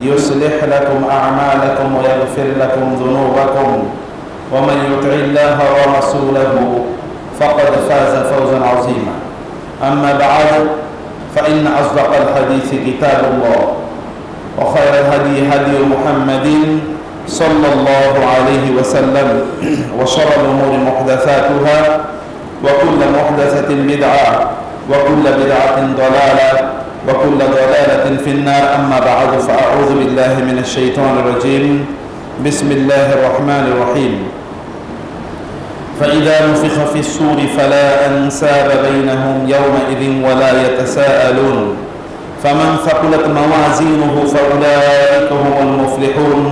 يصلح لكم أعمالكم ويغفر لكم ذنوبكم ومن يطع الله ورسوله فقد فاز فوزا عظيما. أما بعد فإن أصدق الحديث كتاب الله وخير الهدي هدي محمد صلى الله عليه وسلم وشر الأمور محدثاتها وكل محدثة بدعة وكل بدعة ضلالة وكل ضلالة في النار. أما بعد فأعوذ بالله من الشيطان الرجيم. بسم الله الرحمن الرحيم. فإذا نفخ في الصور فلا أنساب بينهم يومئذ ولا يتساءلون فمن ثقلت موازينه فأولئك هم المفلحون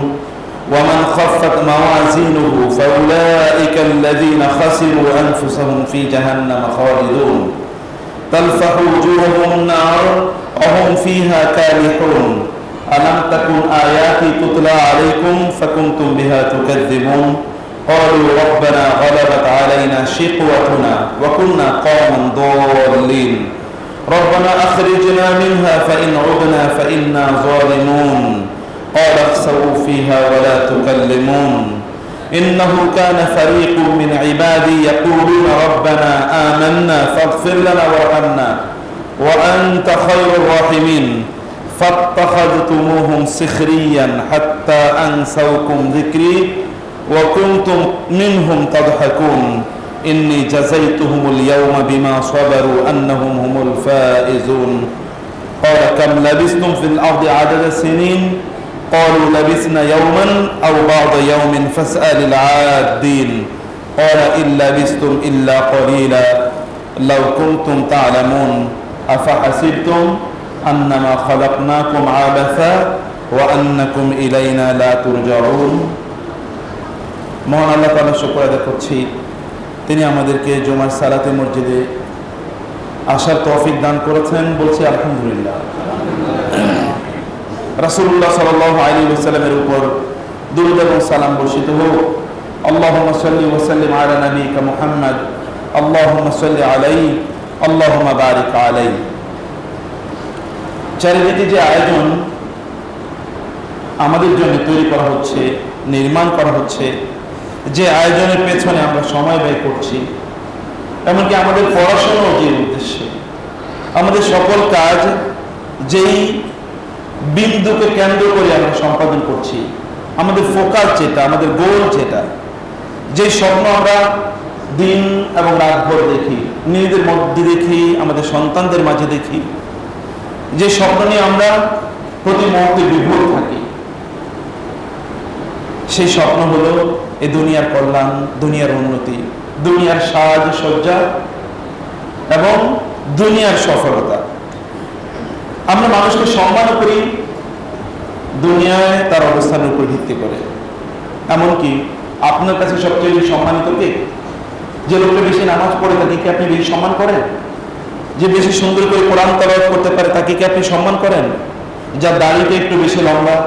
ومن خفت موازينه فأولئك الذين خسروا أنفسهم في جهنم خالدون تلفح وجوههم النار وهم فيها كالحون ألم تكن آياتي تتلى عليكم فكنتم بها تكذبون قالوا ربنا غلبت علينا شقوتنا وكنا قوما ضالين ربنا أخرجنا منها فإن عدنا فإنا ظالمون قال اخسئوا فيها ولا تكلمون إنه كان فريق من عبادي يقولون ربنا آمنا فاغفر لنا وارحمنا وأنت خير الراحمين فاتخذتموهم سخريا حتى أنسوكم ذكري وكنتم منهم تضحكون إني جزيتهم اليوم بما صبروا أنهم هم الفائزون قال كم لبثتم في الأرض عدد السنين قالوا لبثنا يوما أو بعض يوم فاسأل العادين قال إن لبثتم إلا قليلا لو كنتم تعلمون أفحسبتم أنما خلقناكم عبثا وأنكم إلينا لا ترجعون. মহান আল্লাহ তাআলার শুকর আদায় করছি, তিনি আমাদেরকে জুমার সালাতে মসজিদে আসার তৌফিক দান করেছেন। বলছি আলহামদুলিল্লাহ। রাসূলুল্লাহ সাল্লাল্লাহু আলাইহি ওয়াসাল্লামের উপর দুরূদ এবং সালাম বর্ষিত হোক। আল্লাহুম্মা সাল্লি ওয়া সাল্লিম আলা নাবিয়িকা মুহাম্মদ আল্লাহুম্মা সাল্লি আলাইহি আল্লাহুম্মা বারিক আলাইহি। চারিদিকে যে আয়োজন আমাদের জন্য তৈরি করা হচ্ছে, নির্মাণ করা হচ্ছে, যে আয়োজনের পেছনে আমরা সময় ব্যয় করছি, এমনকি আমাদের পড়াশোনাও যে উদ্দেশ্যে, আমাদের সকল কাজ যেই বিন্দুকে কেন্দ্র করে আমরা সম্পাদন করছি, আমাদের ফোকাস যেটা, আমাদের গোল যেটা, যে স্বপ্ন আমরা দিন এবং রাত ভর দেখি, নিজেদের মধ্যে দেখি, আমাদের সন্তানদের মাঝে দেখি, যে স্বপ্ন নিয়ে আমরা প্রতি মুহূর্তে বিভোর থাকি, সেই স্বপ্ন হলো এই দুনিয়ার কল্যাণ, দুনিয়ার উন্নতি, দুনিয়ার সাজসজ্জা এবং দুনিয়ার সফলতা। আমরা মানুষকে সম্মান করি দুনিয়ায় তার অবস্থানের উপর ভিত্তি করে। এমনকি আপনার কাছে সবচেয়ে বেশি সম্মানিত কে? যে লোকটা বেশি নামাজ পড়ে তাকে কি আপনি বেশি সম্মান করেন? যে বেশি সুন্দর করে কোরআন তেলাওয়াত করতে পারে তাকে কি আপনি সম্মান করেন? যার দাড়িটা একটু বেশি লম্বা,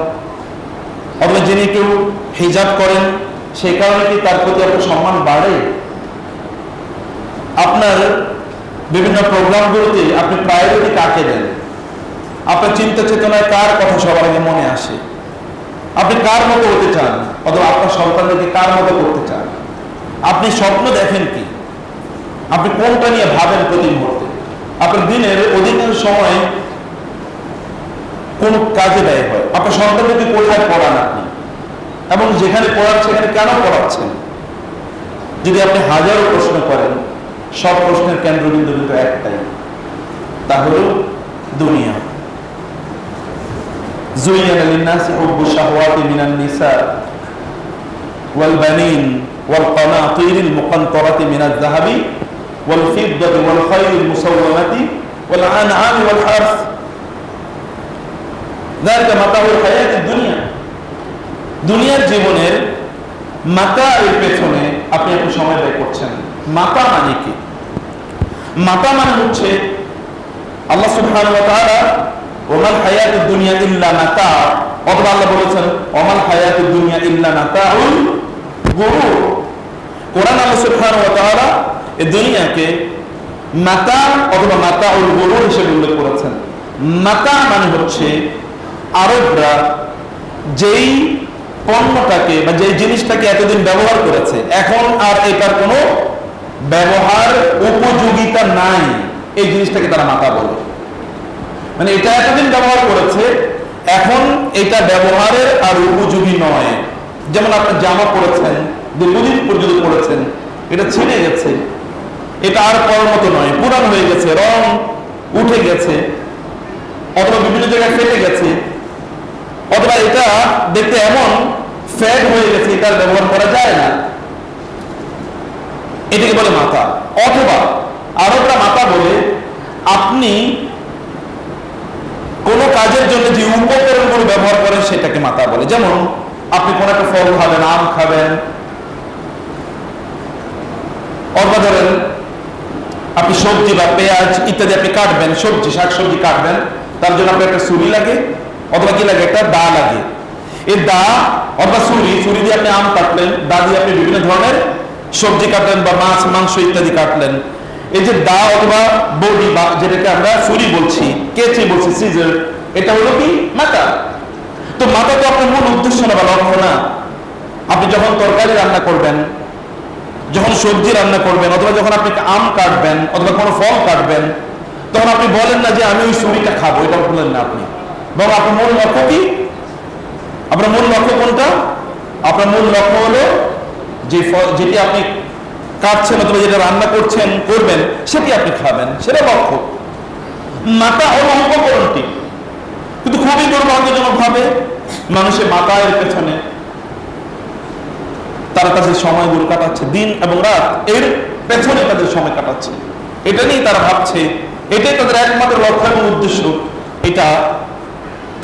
অথবা যিনি কেউ হিজাব করেন, সেই কারণে কি তার প্রতি আপনার সম্মান বাড়ে? আপনার বিভিন্ন প্রোগ্রামগুলোতে আপনি প্রায়োরিটি কাকে দেন? আপনার চিন্তা চেতনায় কার কথা সবার আগে মনে আসে? আপনি কার মতো হতে চান, অথবা আপনার সন্তানদেরকে কার মতো করতে চান? আপনি স্বপ্ন দেখেন কি? আপনি কোনটা নিয়ে ভাবেন প্রতি মুহূর্তে? আপনার দিনের অধিকাংশ সময় কোন কাজে ব্যয় হয়? আপনার সন্তানদেরকে কোথায় পড়ান আপনি, এবং যেখানে পড়াচ্ছেন সেখানে কেন পড়াচ্ছেন? যদি আপনি হাজারো প্রশ্ন করেন, সব প্রশ্নের কেন্দ্রবিন্দু কিন্তু একটাই, তা হলো দুনিয়া। যুইয়ানা লিন-নাসি হুব্বু শাহওয়াতি মিনান নিসা ওয়াল বানিন ওয়াল কানাতিরিল মুকানতারাতি মিনাজ যাহাবি ওয়াল ফিদ্দাতি ওয়াল খায়লিল মুসাওওয়ামাতি ওয়াল আনআমি ওয়াল হারস যালিকা মাতাউল হায়াতিদ দুনিয়া। দুনিয়ার জীবনের মাতার পেছনে আপনি একটু সময় ব্যয় করছেন। মাতা মানে কি? মাতা মানে হচ্ছে আল্লাহ সুবহানাহু ওয়া তাআলা ওমাল হায়াতুদ দুনিয়া ইল্লা মাতা, অথবা আল্লাহ বলেছেন ওমাল হায়াতুদ দুনিয়া ইল্লা মাতাউল গুরুর। কোরআন আল্লাহ সুবহানাহু ওয়া তাআলা এই দুনিয়াকে মাতা অথবা মাতাউল গুরুর হিসেবে উল্লেখ করেছেন। মাতা মানে হচ্ছে আরবরা যেই পণ্যটাকে বা যেই জিনিসটাকে এতদিন ব্যবহার করেছে, এখন আর এটার কোনো ব্যবহার উপযোগিতা নাই, এই জিনিসটাকে তারা মাতা বলে। মানে এটা এতদিন ব্যবহার করেছে, এখন এটা ব্যবহারের আর উপযোগী নয়। যেমন আপনি জামা পরেছেন, দীর্ঘদিন পর্যন্ত পরেছেন, এটা ছিঁড়ে গেছে, এটা আর পরার মতো নয়, পুরান হয়ে গেছে, রং উঠে গেছে, অথবা বিভিন্ন জায়গায় ফেটে গেছে, অথবা এটা দেখতে এমন ফ্যাট হয়ে গেছে, এটা ব্যবহার করা যায় না, এটাকে বলে মাথা। অথবা আরো একটা মাথা বলে আপনি কোন কাজের জন্য যে উপকরণগুলো ব্যবহার করেন সেটাকে মাথা বলে। যেমন আপনি কোন একটা ফল খাবেন, আম খাবেন, অথবা ধরেন আপনি সবজি বা পেঁয়াজ ইত্যাদি আপনি কাটবেন, সবজি শাকসবজি কাটবেন, তার জন্য আপনার একটা ছুরি লাগে, অথবা কি লাগে, একটা দা লাগে। এই দা অথবা ছুরি দিয়ে আপনি আম কাটলেন, দা দিয়ে আপনি বিভিন্ন ধরনের সবজি কাটলেন বা মাছ মাংস ইত্যাদি কাটলেন। এই যে দা অথবা বডি বা যেটাকে আমরা ছুরি বলছি, কেচি বলছি, সিজার, এটা হলো কি মাথা। তো মাথা তো আপনার মূল উদ্দেশ্য না বা লক্ষ্য না। আপনি যখন তরকারি রান্না করবেন, যখন সবজি রান্না করবেন, অথবা যখন আপনি আম কাটবেন অথবা কোনো ফল কাটবেন, তখন আপনি বলেন না যে আমি ওই ছুরিটা খাবো, এটা বললেন না আপনি। বরং আপনার মূল লক্ষ্য কি? আপনার মূল লক্ষ্য কোনটা? আপনার মূল লক্ষ্য হলো যে যেটি আপনি কাটছেন অথবা যেটা রান্না করবেন সেটি আপনি খাবেন, সেটা লক্ষ্য। মাথা হলো উপকরণটি। কিন্তু খুবই দুর্ভাগ্যজনক ভাবে মানুষের মাথার পেছনে তারা তাদের সময়গুলো কাটাচ্ছে, দিন এবং রাত এর পেছনে তাদের সময় কাটাচ্ছে। এটা নিয়ে তারা ভাবছে এটাই তাদের একমাত্র লক্ষ্য এবং উদ্দেশ্য। এটা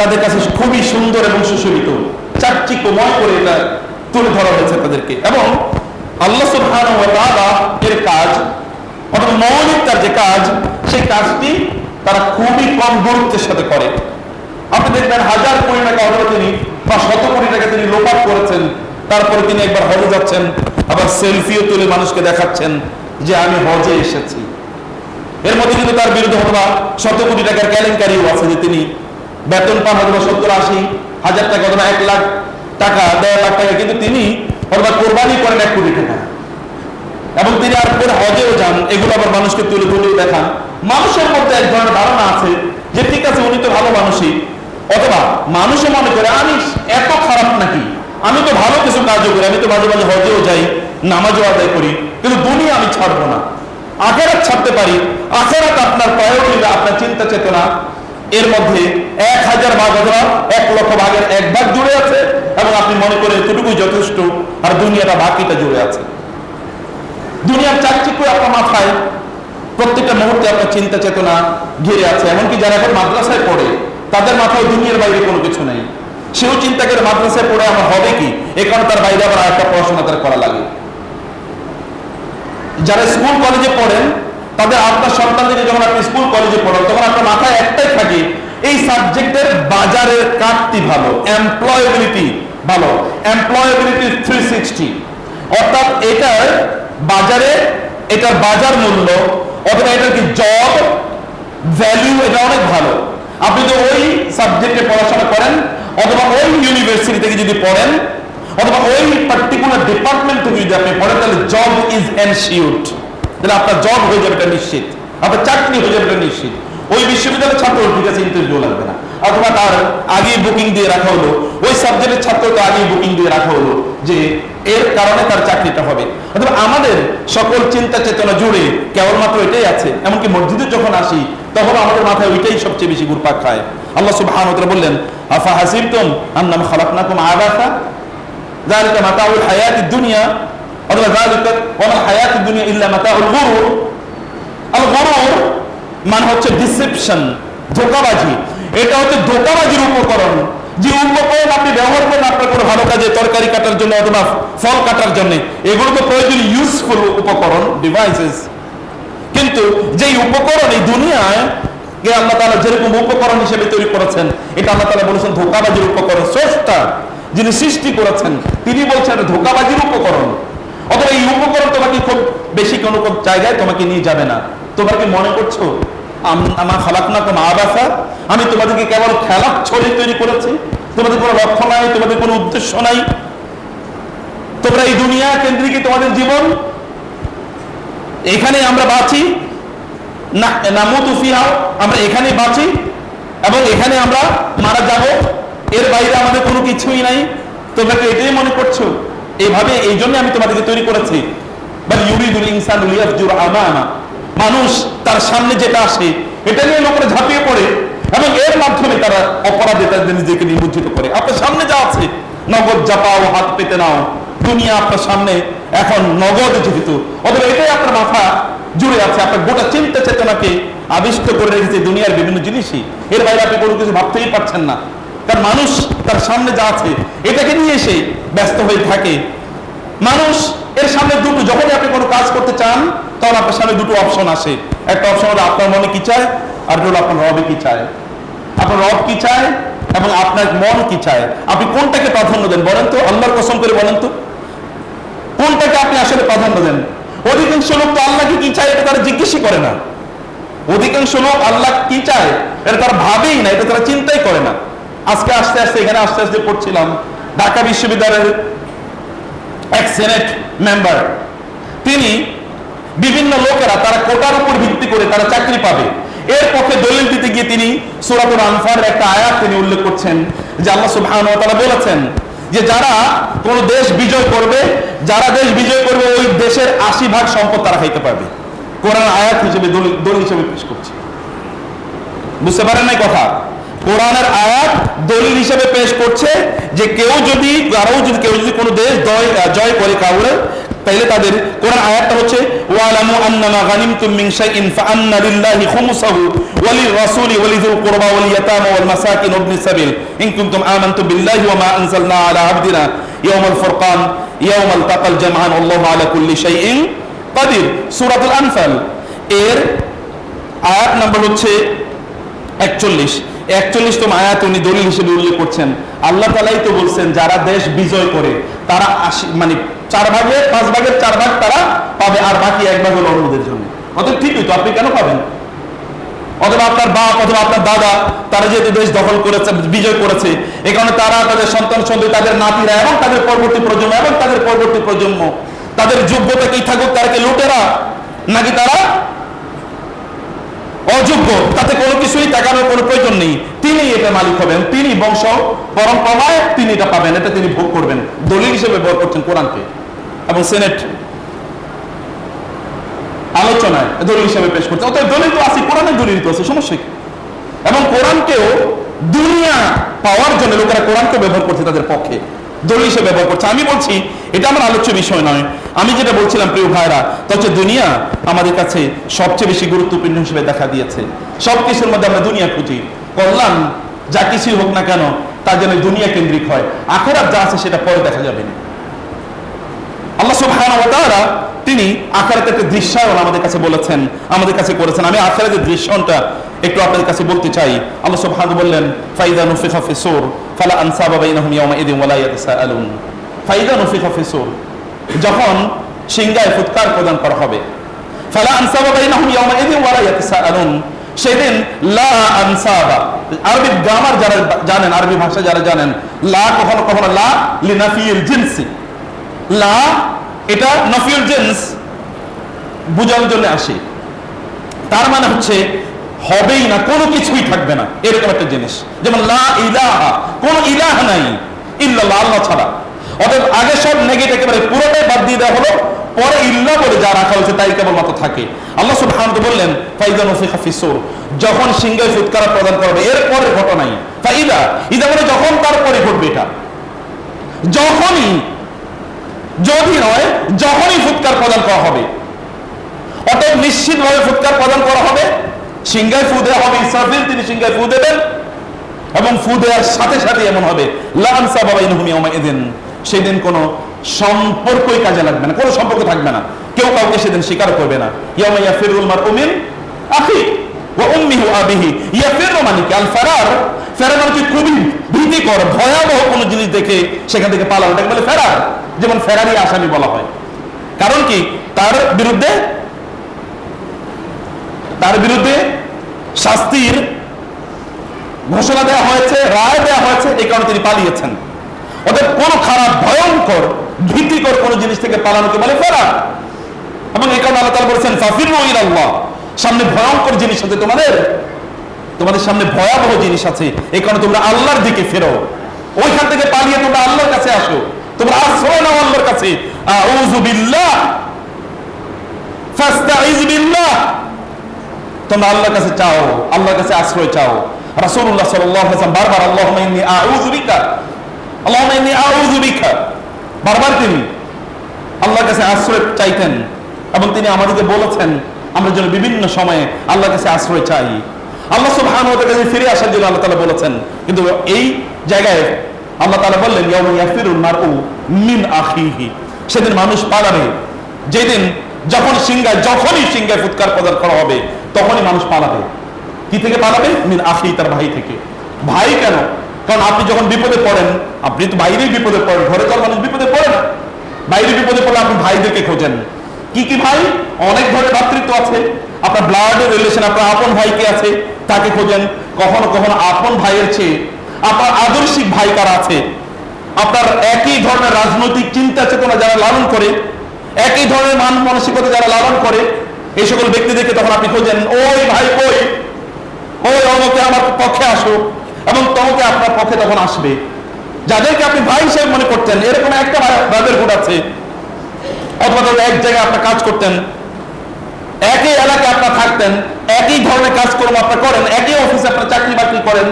তাদের কাছে খুবই সুন্দর এবং সুশোভিত, চাকচিক্যময় করে এটা তুলে ধরা হয়েছে তাদেরকে। এবং আল্লাহ সুবহানাহু ওয়া তাআলা এর কাজ অথবা মৌলিক তার যে কাজ, সেই কাজটি তারা খুবই কম গুরুত্বের সাথে করে। আপনি দেখবেন হাজার কোটি টাকা অথবা তিনি বা শত কোটি টাকা তিনি লোপাট করেছেন, তারপরে তিনি একবার হজে যাচ্ছেন, আবার সেলফিও তুলে মানুষকে দেখাচ্ছেন যে আমি হজে এসেছি। এর মধ্যে কিন্তু তার বিরুদ্ধে অথবা শত কোটি টাকার কেলেঙ্কারিও আছে, যে তিনি বেতন পান অথবা 70-80 হাজার টাকা অথবা 1 লাখ টাকা, 1.5 লাখ টাকা, কিন্তু তিনি অথবা কোরবানি করেন 1 কোটি টাকা, এবং তিনি আর পরে হজেও যান। এগুলো আবার মানুষকে তুলে তুলে দেখান। মানুষের মধ্যে এক ধরনের ধারণা আছে যে ঠিক আছে উনি তো ভালো মানুষই, অথবা মানুষে মনে করে আমি এত খারাপ নাকি, আমি তো ভালো কিছু কাজও করি, আমি তো মাঝে মাঝে হজেও যাই, নামাজও আদায় করি, কিন্তু দুনিয়া আমি ছাড়বো না, আখেরাত ছাড়তে পারি। আখেরাত আপনার প্রায়োরিটি, আপনার চিন্তা চেতনা এর মধ্যে 1000 ভাগ অথবা 1 লক্ষ ভাগের 1 ভাগ জুড়ে আছে, এবং আপনি মনে করেন এতটুকুই যথেষ্ট, আর দুনিয়াটা বাকিটা জুড়ে আছে। দুনিয়ার চাকচিক্য আপনার মাথায় প্রত্যেকটা মুহূর্তে আপনার চিন্তা চেতনা ঘিরে আছে। এমনকি যারা এখন মাদ্রাসায় পড়ে তাদের মাথায় দুনিয়ার বাইরে কোনো কিছু নেই। সেও চিন্তা করে মাদ্রাসায় পড়ে আমার হবে কি, এ কারণে তার বাইরে আবার আরেকটা পড়াশোনা তার করা লাগে। যারা স্কুল কলেজে পড়েন তাদের আপনার সন্তানদের যখন আপনি স্কুল কলেজে পড়েন, তখন আপনার মাথায় একটাই থাকে, এই সাবজেক্টের বাজারের কাটতি ভালো, এমপ্লয়েবিলিটি ভালো, এমপ্লয়েবিলিটি 360, অর্থাৎ এটার বাজারে, এটার বাজার মূল্য অথবা এটার কি জব ভ্যালু, এটা অনেক ভালো। আপনি তো ওই সাবজেক্টে পড়াশোনা করেন, অথবা ওই ইউনিভার্সিটি থেকে যদি পড়েন, অথবা ওই পার্টিকুলার ডিপার্টমেন্ট থেকে যদি আপনি পড়েন, তাহলে জব ইজ এনশিওরড, তাহলে আপনার জব হয়ে যাবে এটা নিশ্চিত, আপনার চাকরি হয়ে যাবে এটা নিশ্চিত। ওই বিশ্ববিদ্যালয়ের ছাত্র ঠিক আছে ইন্টারভিউ লাগবে না, অথবা তার আগেই বুকিং দিয়ে রাখা হলো, ওই সাবজেক্টের ছাত্রকে আগেই বুকিং দিয়ে রাখা হলো যে এর কারণে তার চাকরিটা হবে। অথবা আমাদের সকল চিন্তা চেতনা জুড়ে কেবলমাত্র এটাই আছে। এমনকি মসজিদে যখন আসি তখন আমাদের মাথায় ওইটাই সবচেয়ে বেশি ঘুরপাক খায়। আল্লাহ সুবহানাহু ওয়া তাআলা বললেন, আফা হাসিবতুম আন্নামা খালাকনাকুম আবাসা যালিকা মাতাউল হায়াতিদ দুনিয়া, অথবা যালিকা ওয়া মাল হায়াতুদ দুনিয়া ইল্লা মাতাউল গুরুর। আল গুরুর মানে হচ্ছে ডিসেপশন, ধোঁকাবাজি। এটা হচ্ছে ধোঁকাবাজির উপকরণ। যে উপকরণ আপনি ব্যবহার করেন আপনার কোনো ভালো কাজে, তরকারি কাটার জন্য অথবা ফল কাটার জন্য, এগুলো তো প্রয়োজন ইউজফুল উপকরণ, ডিভাইসেস। কিন্তু যেই উপকরণ এই দুনিয়ায় আল্লাহ তাআলা যেরকম উপকরণ হিসেবে তৈরি করেছেন, এটা আল্লাহ তাআলা বলেছেন ধোঁকাবাজির উপকরণ। স্রষ্টা যিনি সৃষ্টি করেছেন তিনি বলছেন এটা ধোঁকাবাজির উপকরণ। অথবা এই উপকরণ তোমাকে খুব বেশি কোনো জায়গায় তোমাকে নিয়ে যাবে না। তোমরা কি মনে করছো আমার খালাকনাকুম আবাসা, আমি তোমাদেরকে কেবল খেলার ছলে তৈরি করেছি? তোমাদের কোনো লক্ষ্য নাই, তোমাদের কোনো উদ্দেশ্য নাই, তোমরা এই দুনিয়া কেন্দ্রিক তোমাদের জীবন, এখানে আমরা বাঁচি না, নামুতু ফিহা, আমরা এখানে বাঁচি এবং এখানে আমরা মারা যাব, এর বাইরে আমাদের কোনো কিছুই নাই, তোমরা কি এটাই মনে করছো? এইভাবে, এই জন্য আমি তোমাদেরকে তৈরি করেছি। বাল ইউরিদুল ইনসানু লিয়াফজুর আমামা, মানুষ তার সামনে যেটা আসে এটা নিয়ে লোকেরা ঝাঁপিয়ে পড়ে এবং এর মাধ্যমে তারা অপরাধে তাদের নিজেকে নিমজ্জিত করে। আপনার সামনে যা আছে, নগদ জাপাও, হাত পেতে নাও, দুনিয়া আপনার সামনে এখন নগদ যেহেতু, অথবা এটাই আপনার মাথা জুড়ে আছে, আপনার গোটা চিন্তা চেতনাকে আবিষ্ট করে রেখেছে দুনিয়ার বিভিন্ন জিনিসই, এর বাইরে আপনি কোনো কিছু ভাবতেই পারছেন না। কারণ মানুষ তার সামনে যা আছে এটাকে নিয়ে এসে ব্যস্ত হয়ে থাকে। মানুষ এর সামনে দুটো, যখনই আপনি কোনো কাজ করতে চান তখন আপনার সামনে দুটো অপশন আসে। একটা অপশন হলো আপনার মনে কি চায়, আর হলো আপনার রবে কি চায়। আপনার রব কি চায় এবং আপনার মন কি চায়, আপনি কোনটাকে প্রাধান্য দেন বলেন তো? আল্লাহর কসম করে বলেন তো, কোনটাকে আপনি আসলে প্রাধান্য দেন? অধিকাংশ লোক তো আল্লাহকে কি চায় এটা তারা জিজ্ঞেসই করে না। অধিকাংশ লোক আল্লাহ কি চায় এটা তারা ভাবেই না, এটা তারা চিন্তাই করে না। আজকে আস্তে আস্তে এখানে আস্তে আস্তে পড়ছিলাম, ঢাকা বিশ্ববিদ্যালয়ের এক সেনেট মেম্বার, তিনি বিভিন্ন লোকেরা তারা কোটার উপর ভিত্তি করে তারা চাকরি পাবে, এর পক্ষে দলিল দিতে গিয়ে তিনি সূরাতুল আনফালের একটা আয়াত তিনি উল্লেখ করছেন যে আল্লাহ সুবহানাহু ওয়া তাআলা বলেছেন যে যারা কোন দেশ বিজয় করবে, যারা দেশ বিজয় করবে ওই দেশের 80% সম্পদ তারা খাইতে পারবে। কোরআন আয়াত হিসেবে দলিল হিসেবে পেশ করছে। বুঝতে পারেন নাই কথা? কোরআনের আয়াত দলিল হিসেবে পেশ করছে যে কেউ যদি কোনো দেশ জয় করে কাউরে, তাইলে তাদের কোরআন আয়াতটা হচ্ছে ওয়ালামু আন্নামা গানিমতুম মিন শাইইন ফাআন্না লিল্লাহি খুমুসাহু ওয়া লির-রাসূলি ওয়া লিযিল কুরবা ওয়াল ইয়াতামা ওয়াল মাসাকিন ওয়াবনিস সাবিল ইন কুনতুম আমানতুম বিল্লাহি ওয়া মা আনজালনা আলা আবদিনা ইয়াওমাল ফুরকান ইয়াওমাল তাকাল জামআন আল্লাহু আলা কুল্লি শাইইন কাদির। সূরাতুল আনফাল এর আয়াত নাম্বার হচ্ছে 41তম আয়াত উনি দলিল হিসেবে উল্লেখ করছেন। আল্লাহ তাআলাই তো বলছেন যারা দেশ বিজয় করে তারা 4 ভাগের 5 ভাগের 4 ভাগ তারা পাবে, আর বাকি 1 ভাগ হলো অন্যদের জন্য। অতএব ঠিকই তো, আপনি কেন পাবেন? অথবা আপনার বাপ অথবা আপনার দাদা তারা যেহেতু দেশ দখল করেছে, বিজয় করেছে, এই কারণে তারা তাদের সন্তান সন্ততি, তাদের নাতিরা এবং তাদের পরবর্তী প্রজন্ম তাদের যোগ্যতা কি থাকুক, তারা কি লুটেরা নাকি তারা অযোগ্য, তাতে কোনো কিছুই টাকার কোনো প্রয়োজন নেই। তিনি এটা মালিক হবেন, তিনি বংশ পরম্পরায় তিনি এটা পাবেন, এটা তিনি ভোগ করবেন। দলিল হিসেবে ব্যবহার করছেন কোরআনকে, এবং সেনেট আলোচনায় দলিল হিসেবে পেশ করছে। অতএব দলিল তো আছে, কোরআনের দলিল তো আছে, সমস্যা কি? এবং কোরআনকেও দুনিয়া পাওয়ার জন্য লোকেরা কোরআনকে ব্যবহার করছে তাদের পক্ষে, দলিল হিসেবে ব্যবহার করছে। আমি বলছি এটা আমার আলোচ্য বিষয় নয়। আমি যেটা বলছিলাম প্রিয় ভাইরা, তা হচ্ছে দুনিয়া আমাদের কাছে সবচেয়ে বেশি গুরুত্বপূর্ণ হিসেবে দেখা দিয়েছে। সবকিছুর মধ্যে আমরা দুনিয়া খুঁজি, কল্যাণ যা কিছুই হোক না কেন তা যেন দুনিয়া কেন্দ্রিক হয়, আখিরাত যা আছে সেটা পরে দেখা যাবে। আল্লাহ সুবহানাহু ওয়া তাআলা তিনি আখিরাতের একটা দৃশ্যায়ন আমাদের কাছে বলেছেন, আমাদের কাছে করেছেন। আমি আখিরাতের দৃশ্যটা একটু আপনাদের কাছে বলতে চাই। আল্লাহ সুবহানাহু বললেন ফাইদা নুফিখা ফিস-সূর ফালা আনসাবা বাইনাহুম ইয়াওমা ইযিন ওয়া লা ইয়াতাসাআলুন। ফাইদা নুফিখা ফিস-সূর, যখন সিংহায় ফুৎকার প্রদান করা হবে, ফালা আনসাবা বাইনাহুম ইয়াওমা ইযিন ওয়া লা ইয়াতাসাআলুন, সেদিন লা আনসাবা, আরবি গ্রামার যারা জানেন, আরবি ভাষা যারা জানেন, লা কখনো কখনো লা লিনাফিল জিনসি, লা এটা নফিউল জিন্স বোঝানোর জন্য আসে। তার মানে হচ্ছে হবেই না, কোনো কিছুই থাকবে না, এরকম একটা জিনিস। যেমন লা ইলাহা, কোনো ইলাহ নাই ইল্লাল্লাহ, আল্লাহ ছাড়া। অতএব আগে সব নেগেটিভ একেবারে পুরোটাই বাদ দিয়ে দেওয়া হলো, পরে ইল্লাহ বলে যা রাখা হয়েছে তাই কেবলমাত্র থাকে। আল্লাহ সুবহানাহু ওয়া তাআলা বললেন ফাইদা নুফিখা ফিস-সূর, যখন সিংহায় ফুৎকার প্রদান করবে, এর পরের ঘটনাই ফাইদা, ইদা মানে যখন, তারপরে ঘটবে এটা, যখনই, যদি নয় যখনই ফুৎকার প্রদান করা হবে। অতএব নিশ্চিতভাবে ফুৎকার প্রদান করা হবে, সিংহায় ফু দেওয়া হবে, ইসরাফিল তিনি সিংহায় ফু দেবেন এবং ফু দেওয়ার সাথে সাথে এমন হবে লা আনসাবা বাইনাহুম ইয়াওমা ইযিন, সেদিন কোনো সম্পর্কই কাজে লাগবে না, কোনো সম্পর্ক থাকবে না, কেউ কাউকে সেদিন স্বীকার করবে না। ইয়াওমা ইয়াফিরুল মারউ মিন আখি ওয়া উম্মিহি ওয়া আবিহি, ইয়াফিরু মানে কি আল ফারার, ফেরার মানে কি খুবই ভীতিকর ভয়াবহ কোনো জিনিস দেখে সেখান থেকে পালানো, এটাকে বলে ফেরার। যেমন ফেরারি আসামি বলা হয়, কারণ কি তার বিরুদ্ধে শাস্তির ঘোষণা দেওয়া হয়েছে, রায় দেওয়া হয়েছে, এই কারণে তিনি পালিয়েছেন। ওদের কোন খারাপ, ভয়ঙ্কর, ভীতিকর কোন জিনিস থেকে পালানোকে বলে ফেরার। এবং এই কারণে আল্লাহ তাআলা বলেছেন ফাফিরু ইলাল্লাহ, সামনে ভয়ঙ্কর জিনিস আছে, তোমাদের সামনে ভয়াবহ জিনিস আছে, এই কারণে তোমরা আল্লাহর দিকে ফেরো। ওইখান থেকে পালিয়ে তোমরা আল্লাহর কাছে আসো, তোমরা আশ্রয় নাও আল্লাহর কাছে। আউযু বিল্লাহ, ফাস্তাইজ বিল্লাহ, তোমরা আল্লাহর কাছে চাও, আল্লাহর কাছে আশ্রয় চাও। রাসূলুল্লাহ সাল্লাল্লাহু আলাইহি ওয়াসাল্লাম বারবার আল্লাহুম্মা ইন্নী আউযু বিকা, আল্লাহুম্মা ইন্নী আউযু বিকা, বারবার তিনি আল্লাহর কাছে আশ্রয় চাইতেন। এবং তিনি আমাদেরকে বলেছেন আমরা যেন বিভিন্ন সময়ে আল্লাহর কাছে আশ্রয় চাই, আল্লাহ সুবহানাহু ওয়া তাআলার কাছে ফিরে আসার জন্য আল্লাহ তাআলা বলেছেন। কিন্তু এই জায়গায় আল্লাহ তাআলা বললেন ইয়াউমা ইয়াফিরুল মারউ মিন আখিহি, সেদিন মানুষ পালাবে, যেদিন যখনই সিংহায় ফুৎকার প্রদান করা হবে তখনই মানুষ পালাবে। কি থেকে পালাবে? মিন আখি, তার ভাই থেকে। ভাই কেন? কারণ আপনি যখন বিপদে পড়েন, আপনি তো বাইরেই বিপদে পড়েন, ঘরে তো মানুষ বিপদে পড়ে না, বাইরে বিপদে পড়লে আপনি ভাইদেরকে খোঁজেন। কি কি ভাই? অনেক ধরনের ভ্রাতৃত্ব আছে। আপনার ব্লাডের রিলেশন, আপনার আপন ভাইকে আছে, তাকে খোঁজেন। কখনো কখনো আপন ভাইয়ের চেয়ে আপনার আদর্শিক ভাই কারা আছে, আপনার একই ধরনের রাজনৈতিক চিন্তা চেতনা যারা লালন করে, একই ধরনের মান মানসিকতা যারা লালন করে, এই সকল ব্যক্তিদেরকে তখন আপনি খোঁজেন। ওই ভাই কই, ওই অমকে আমার পক্ষে আসো, এবং তোমাকে আপনার পক্ষে তখন আসবে। যাদেরকে আপনি ভাই হিসেবে মনে করতেন, এরকম একটা ব্রাদারহুড আছে, অথবা এক জায়গায় আপনার কাজ করতেন, একই এলাকায় আপনার থাকতেন, একই ধরনের কাজকর্ম আপনার করেন, একই অফিসে আপনার চাকরি বাকরি করেন,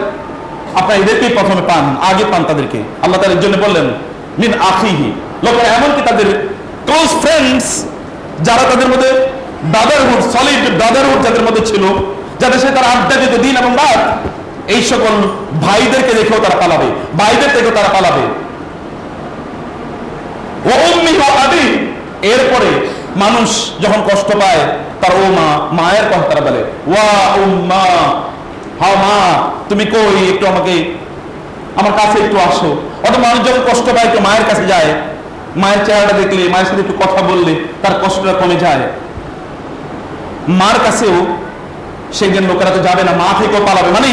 আপনার এদেরকেই প্রথমে পান, আগে পান তাদেরকে। আল্লাহ তাআলা এর জন্য বললেন মিন আখিহি, লোকেরা এমনকি তাদের ক্লোজ ফ্রেন্ডস যারা তাদের মধ্যে ব্রাদারহুড, সলিড ব্রাদারহুড যাদের মধ্যে ছিল, যাদের সাথে তারা আড্ডা দিত দিন এবং রাত, এই সকল ভাইদেরকে দেখেও তারা পালাবে, ভাইদের থেকেও তারা পালাবে। ওয়া উম্মি ওয়া আবি, এরপরে মানুষ যখন কষ্ট পায় তার ও মা, মায়ের কথা তারা বলে ওয়া উম্মা, হ্যাঁ মা তুমি কই, একটু আমাকে আমার কাছে একটু আসো। অথবা মানুষ যখন কষ্ট পায় একটু মায়ের কাছে যায়, মায়ের চেহারাটা দেখলে, মায়ের সাথে একটু কথা বললে তার কষ্টটা কমে যায়। মার কাছেও সেদিন লোকেরা তো যাবে না, মা থেকেও পালাবে। মানে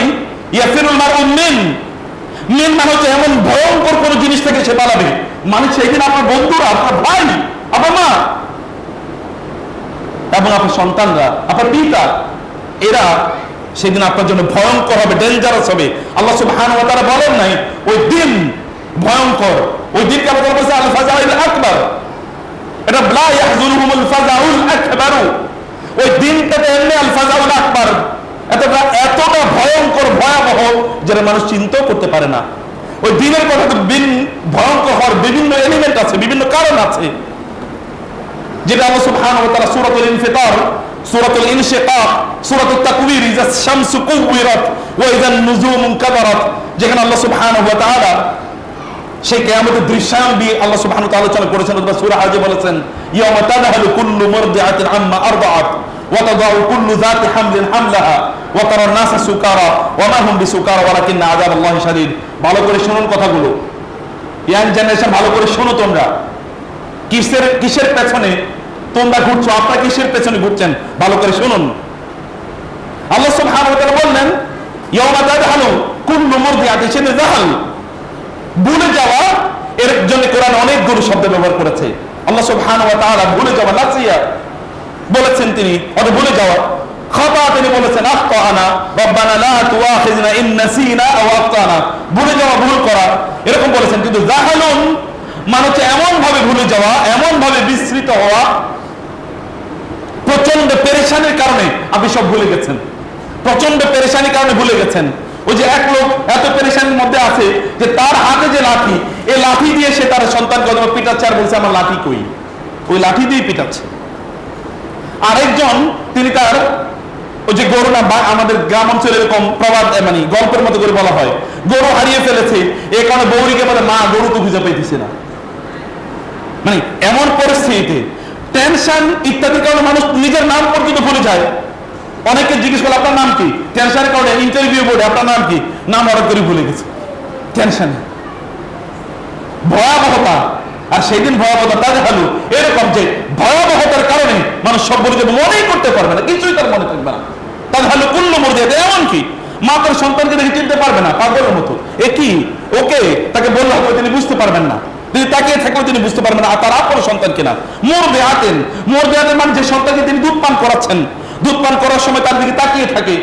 ইয়াফিরুল মারউ মিন মানে হচ্ছে এমন ভয়ঙ্কর কোন জিনিস থেকে সে পালাবে। মানে সেদিন আপনার বন্ধুরা, আপনার ভাই, আপনার মা এবং আপনার সন্তানরা, আপনার পিতা, এরা সেদিন আপনার জন্য ভয়ঙ্কর হবে, ডেঞ্জারাস হবে। আল্লাহ সুবহানাহু ওয়া তাআলা বলেন নাই ওই দিন ভয়ঙ্কর, ওই দিনকে আল্লাহ তাআলা বলেছে আল ফাজাউল আকবার, এটা লা ইয়াহজুনুহুমুল ফাজাউল আকবার, ওই দিনটাতে এমনি আল ফাজাউল আকবার, এতটা ভয়ঙ্কর, ভয়াবহ যেটা মানুষ চিন্তাও করতে পারে না। ওই দিনের কথা তো ভয়ঙ্কর হওয়ার বিভিন্ন এলিমেন্ট আছে, বিভিন্ন কারণ আছে, যেটা আল্লাহ সুবহানাহু ওয়া তাআলা সূরাতুল ইনফিতার, সূরাতুল ইনশিকাক, সূরাতুত তাকবীর, ইযা শামসু কুওয়িরাত ওয়া ইযান নুজুমু কাদারাত, যেখানে আল্লাহ সুবহানাহু ওয়া তাআলা সেই কিয়ামতের দৃশ্যায়ন দিয়ে আল্লাহ সুবহানাহু ওয়া তাআলা আলোচনা করেছেন। অথবা সূরা হাজে বলেছেন ইয়াওমা তাযহালু কুল্লু মুরদিআতিন আম্মা আরদাআত ওয়া তাদাউ কুল্লু যাতি হামলিন হামলাহা ওয়া তারান নাসা সুকারা ওয়া মা হুম বিসুকারা ওয়ালাকিন্না আযাবাল্লাহি শাদীদ। ভালো করে শুনুন কথাগুলো, ইয়াং জেনারেশন, ভালো করে শোনো। তোমরা কিসের পেছনে তোমরা ঘুরছো, আপনারা কিসের পেছনে ঘুরছেন, ভালো করে শুনুন। আল্লাহ সুবহানাহু ওয়া তাআলা বললেন ইয়াওমা তাযহালু কুল্লু মুরদিআতিন, সেদিন জাহাল, ভুলে যাওয়া, এর জন্য কোরআন অনেকগুলো শব্দ ব্যবহার করেছে। আল্লাহ সুবহানাহু ওয়া তাআলা ভুলে যাওয়া, নাসিয়া বলেছেন তিনি, অথবা ভুলে যাওয়া। খাতা তিনি বলেছেন আখতানা রব্বানা লা তুআখিযনা ইন নাসিনা আও আখতানা, ভুলে যাওয়া, ভুল করা, এরকম বলেছেন। কিন্তু জাহালুন মানে হচ্ছে এমন ভাবে ভুলে যাওয়া, এমন ভাবে বিস্মৃত হওয়া, প্রচন্ড পেরেশানির কারণে আপনি সব ভুলে গেছেন, প্রচন্ড পেরেশানির কারণে ভুলে গেছেন। ওই যে এক লোক এত পেরেশানির মধ্যে আছে যে তার হাতে যে লাঠি, এই লাঠি দিয়ে সে তার সন্তানকে অথবা পিটাচ্ছে, আর বলছে আমার লাঠি কই, ওই লাঠি দিয়ে পিটাচ্ছে। আরেকজন তিনি তার ওই যে গরু, না আমাদের গ্রাম অঞ্চলে এরকম প্রবাদ, মানে গল্পের মতো করে বলা হয়, গরু হারিয়ে ফেলেছে, এই কারণে বৌরিকে বলে মা গরু তো খুঁজে পাইতেছে না। মানে এমন পরিস্থিতিতে টেনশন ইত্যাদির কারণে মানুষ নিজের নাম পর্যন্ত ভুলে যায়। অনেকে জিজ্ঞেস করলে আপনার নাম কি, টেনশনের কারণে ইন্টারভিউ বোর্ডে আপনার নাম কি, নাম হঠাৎ করে ভুলে গেছে, টেনশন, ভয়াবহতা। আর সেই দিন ভয়াবহতা তাযহালু, এরকম যে ভয়াবহতার কারণে মানুষ সব বলে যাবে, মনেই করতে পারবে না, কিছুই তার মনে থাকবে না। তাযহালু কুল্লু মুরদিআতিন, এমনকি মা তার সন্তানকে দেখে চিনতে পারবে না, পাগলের মতো। এ কি, ওকে, তাকে বললে হয়তো তিনি বুঝতে পারবেন না, তিনি তাকিয়ে থাকলেও তিনি বুঝতে পারবেন না তার আপন সন্তান কিনা। মুরদিআতিন মানে যে সন্তানকে তিনি দুধ পান করাচ্ছেন, দুধ পান করার সময় তার দিকে তাকিয়ে থাকে,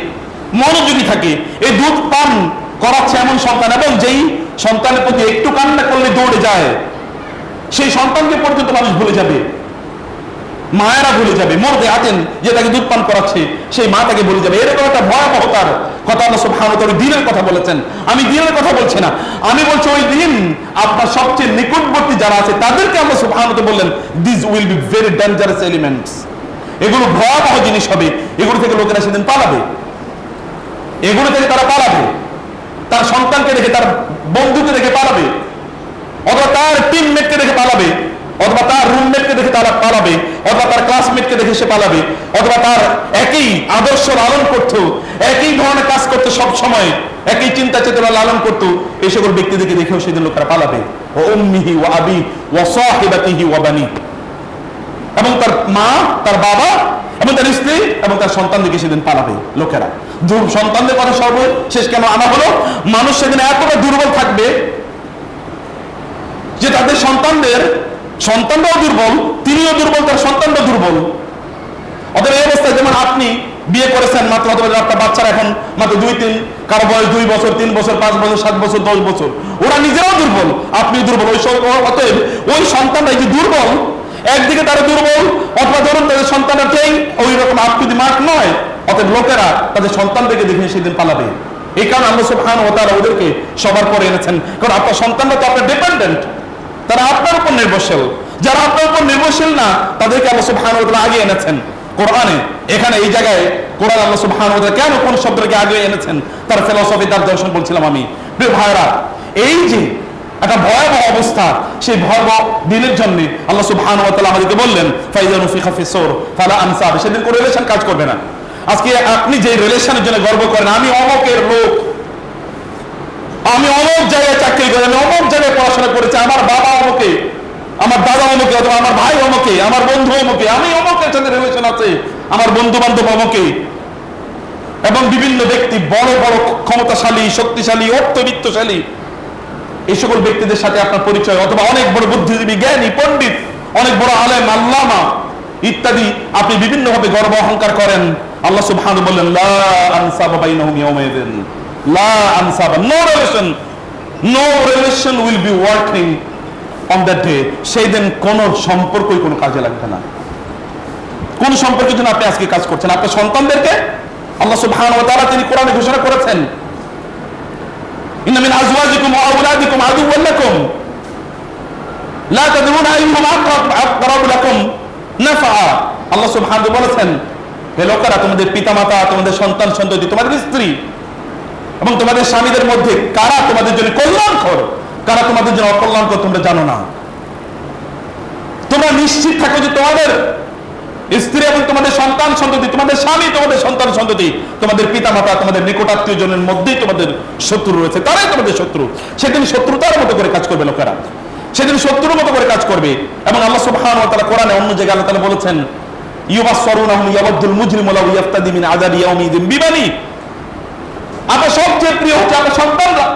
মনোযোগী থাকে। এই দুধ পান করাচ্ছে এমন সন্তান, এবং যেই সন্তানের প্রতি একটু কান্না করলে দৌড়ে যায়, সেই সন্তানকে পর্যন্ত মানুষ ভুলে যাবে, মায়েরা ভুলে যাবে। মুরদিআতিন যে তাকে দুধ পান করাচ্ছে, সেই মা তাকে ভুলে যাবে। এরকম একটা ভয়াবহতার কথা আল্লাহ সুবহানাহু ওয়া তাআলা দিনের কথা বলেছেন। আমি দিনের কথা বলছি না, আমি বলছি ওই দিন আপনার সবচেয়ে নিকটবর্তী যারা আছে তাদেরকে আল্লাহ সুবহানাহু ওয়া তাআলা বললেন, this will be very dangerous elements. এগুলো ভয়াবহ জিনিস হবে, এগুলো থেকে লোকেরা সেদিন পালাবে, এগুলো থেকে তারা পালাবে, তার সন্তানকে দেখে, তার বন্ধুকে দেখে পালাবে, অথবা তার টিমমেটকে দেখে পালাবে, অথবা তার রুমমেটকে দেখে তারা পালাবে, অথবা তার ক্লাসমেটকে দেখে সে পালাবে, অথবা তার একই আদর্শ লালন করতো, একই ধরনের কাজ করতো, সব সময় একই চিন্তা চেতনা লালন করতো, এই সকল ব্যক্তিদেরকে দেখেও সেদিন লোকেরা পালাবে। ও উম্মিহি ওয়া আবি ওয়া সাহিবাতিহি ওয়া বানি, এবং তার মা, তার বাবা এবং তার স্ত্রী এবং তার সন্তানদেরকে সেদিন পালাবে লোকেরা। সন্তানদের কথা সর্বশেষ কেন আনা হলো? মানুষ সেদিন এতটা দুর্বল থাকবে যে তাদের সন্তানরাও দুর্বল, তিনিও দুর্বল, তার সন্তানরাও দুর্বল। অতএব এই অবস্থায়, যেমন আপনি বিয়ে করেছেন মাত্র, অথবা আপনার বাচ্চারা এখন মাত্র 2-3, কারো বয়স 2 বছর, 3 বছর, 5 বছর, 7 বছর, 10 বছর, ওরা নিজেরাও দুর্বল, আপনি দুর্বল। অতএব ওই সন্তানরা যে দুর্বল, একদিকে তারা দুর্বল, অথবা ধরুন তাদের সন্তানরা ঠিক ওই রকম আপনি মার্ক নয়, অতএব লোকেরা তাদের সন্তানদেরকে দেখে সেদিন পালাবে। এই কারণে আল্লাহ সুবহানাহু ওয়া তাআলা ওদেরকে সবার পরে এনেছেন, কারণ আপনার সন্তানরা তো আপনার ডিপেন্ডেন্ট, তারা আপনার উপর নির্ভরশীল। যারা আপনার উপর নির্ভরশীল না, তাদেরকে আল্লাহ সুবহানাহু ওয়া তাআলা আগে এনেছেন কোরআনে। এখানে এই জায়গায় কোরআন আল্লাহ সুবহানাহু ওয়া তাআলা কেন কোন শব্দটাকে আগে এনেছেন, তার ফিলোসফি, তার দর্শন বলছিলাম আমি। প্রিয় ভাইরা, এই যে একটা ভয়াবহ অবস্থা, সেই ভয়াবহ দিনের জন্য আল্লাহ সুবহানাহু ওয়া তাআলা আমাদেরকে বললেন, ফাইযা নুফিখা ফিস-সূর ফালা আনসাব। সেদিন কোন রিলেশন কাজ করবে না। আজকে আপনি যে রিলেশনের জন্য গর্ব করেন, আমি অমুকের লোক, আমি অমুক জায়গায় চাকরি করি, আমি অমুক জায়গায় পড়াশোনা করেছি, আমার বাবা অমুকে, আমার দাদা অমুকে, অথবা আমার ভাই অমুকে, আমার বন্ধু অমুকে, আমি অমুকের সাথে রিলেশন আছে, আমার বন্ধু বান্ধব অমুকে, এবং বিভিন্ন ব্যক্তি বড় বড় ক্ষমতাশালী, শক্তিশালী, অর্থবিত্তশালী, এই সকল ব্যক্তিদের সাথে আপনার পরিচয়, অথবা অনেক বড় বুদ্ধিজীবী, জ্ঞানী, পণ্ডিত, অনেক বড় আলেম, আল্লামা ইত্যাদি, আপনি বিভিন্ন ভাবে গর্ব অহংকার করেন। আল্লাহ সুবহানাহু বললেন, লা আনসাবা বাইনাহুম ইয়াওমাইযিন, লা আনসাবা, no relation will be working on that day. সেই দিন কোন সম্পর্কই কোনো কাজে লাগবে না। কোন সম্পর্কের জন্য আপনি আজকে কাজ করছেন? আপনার সন্তানদেরকে আল্লাহ সুবহানাহু ওয়া তাআলা তিনি কোরআনে ঘোষণা করেছেন, ইন্না মিন আজওয়াজিকুম ওয়া আওলাদিকুম আদুওয়ান লাকুম লা তাদরুনা আইয়ুহুম আকরাবু লাকুম নাফআ। আল্লাহ সুবহানাহু বলেছেন, হে লোকেরা, তোমাদের পিতামাতা, তোমাদের সন্তান সন্ততি, তোমাদের স্ত্রী এবং তোমাদের স্বামীদের মধ্যে কারা তোমাদের জন্য কল্যাণকর, কারা তোমাদের জন্য অকল্যাণকর তোমরা জানো না। তোমরা নিশ্চিত থাকো যে তোমাদের স্ত্রী এবং তোমাদের সন্তান সন্ততি, তোমাদের স্বামী, তোমাদের সন্তান সন্ততি, তোমাদের পিতামাতা, তোমাদের নিকটাত্মীয় জনের মধ্যেই তোমাদের শত্রু রয়েছে, তারাই তোমাদের শত্রু। সেদিন শত্রুতার মতো করে কাজ করবে লোকেরা, সেদিন শত্রুর মতো করে কাজ করবে। এবং আল্লাহ সুবহানাহু ওয়া তাআলা কোরআনে অন্য জায়গায় আল্লাহ তাআলা বলেছেন, ইউবাসসিরুনাহুম ইয়াওয়াদ্দুল মুজরিমু লাউ ইয়াফতাদি মিন আযাবি ইয়াওমিযিন বিবানি। আপনার সবচেয়ে প্রিয় হচ্ছে আপনার সন্তানরা।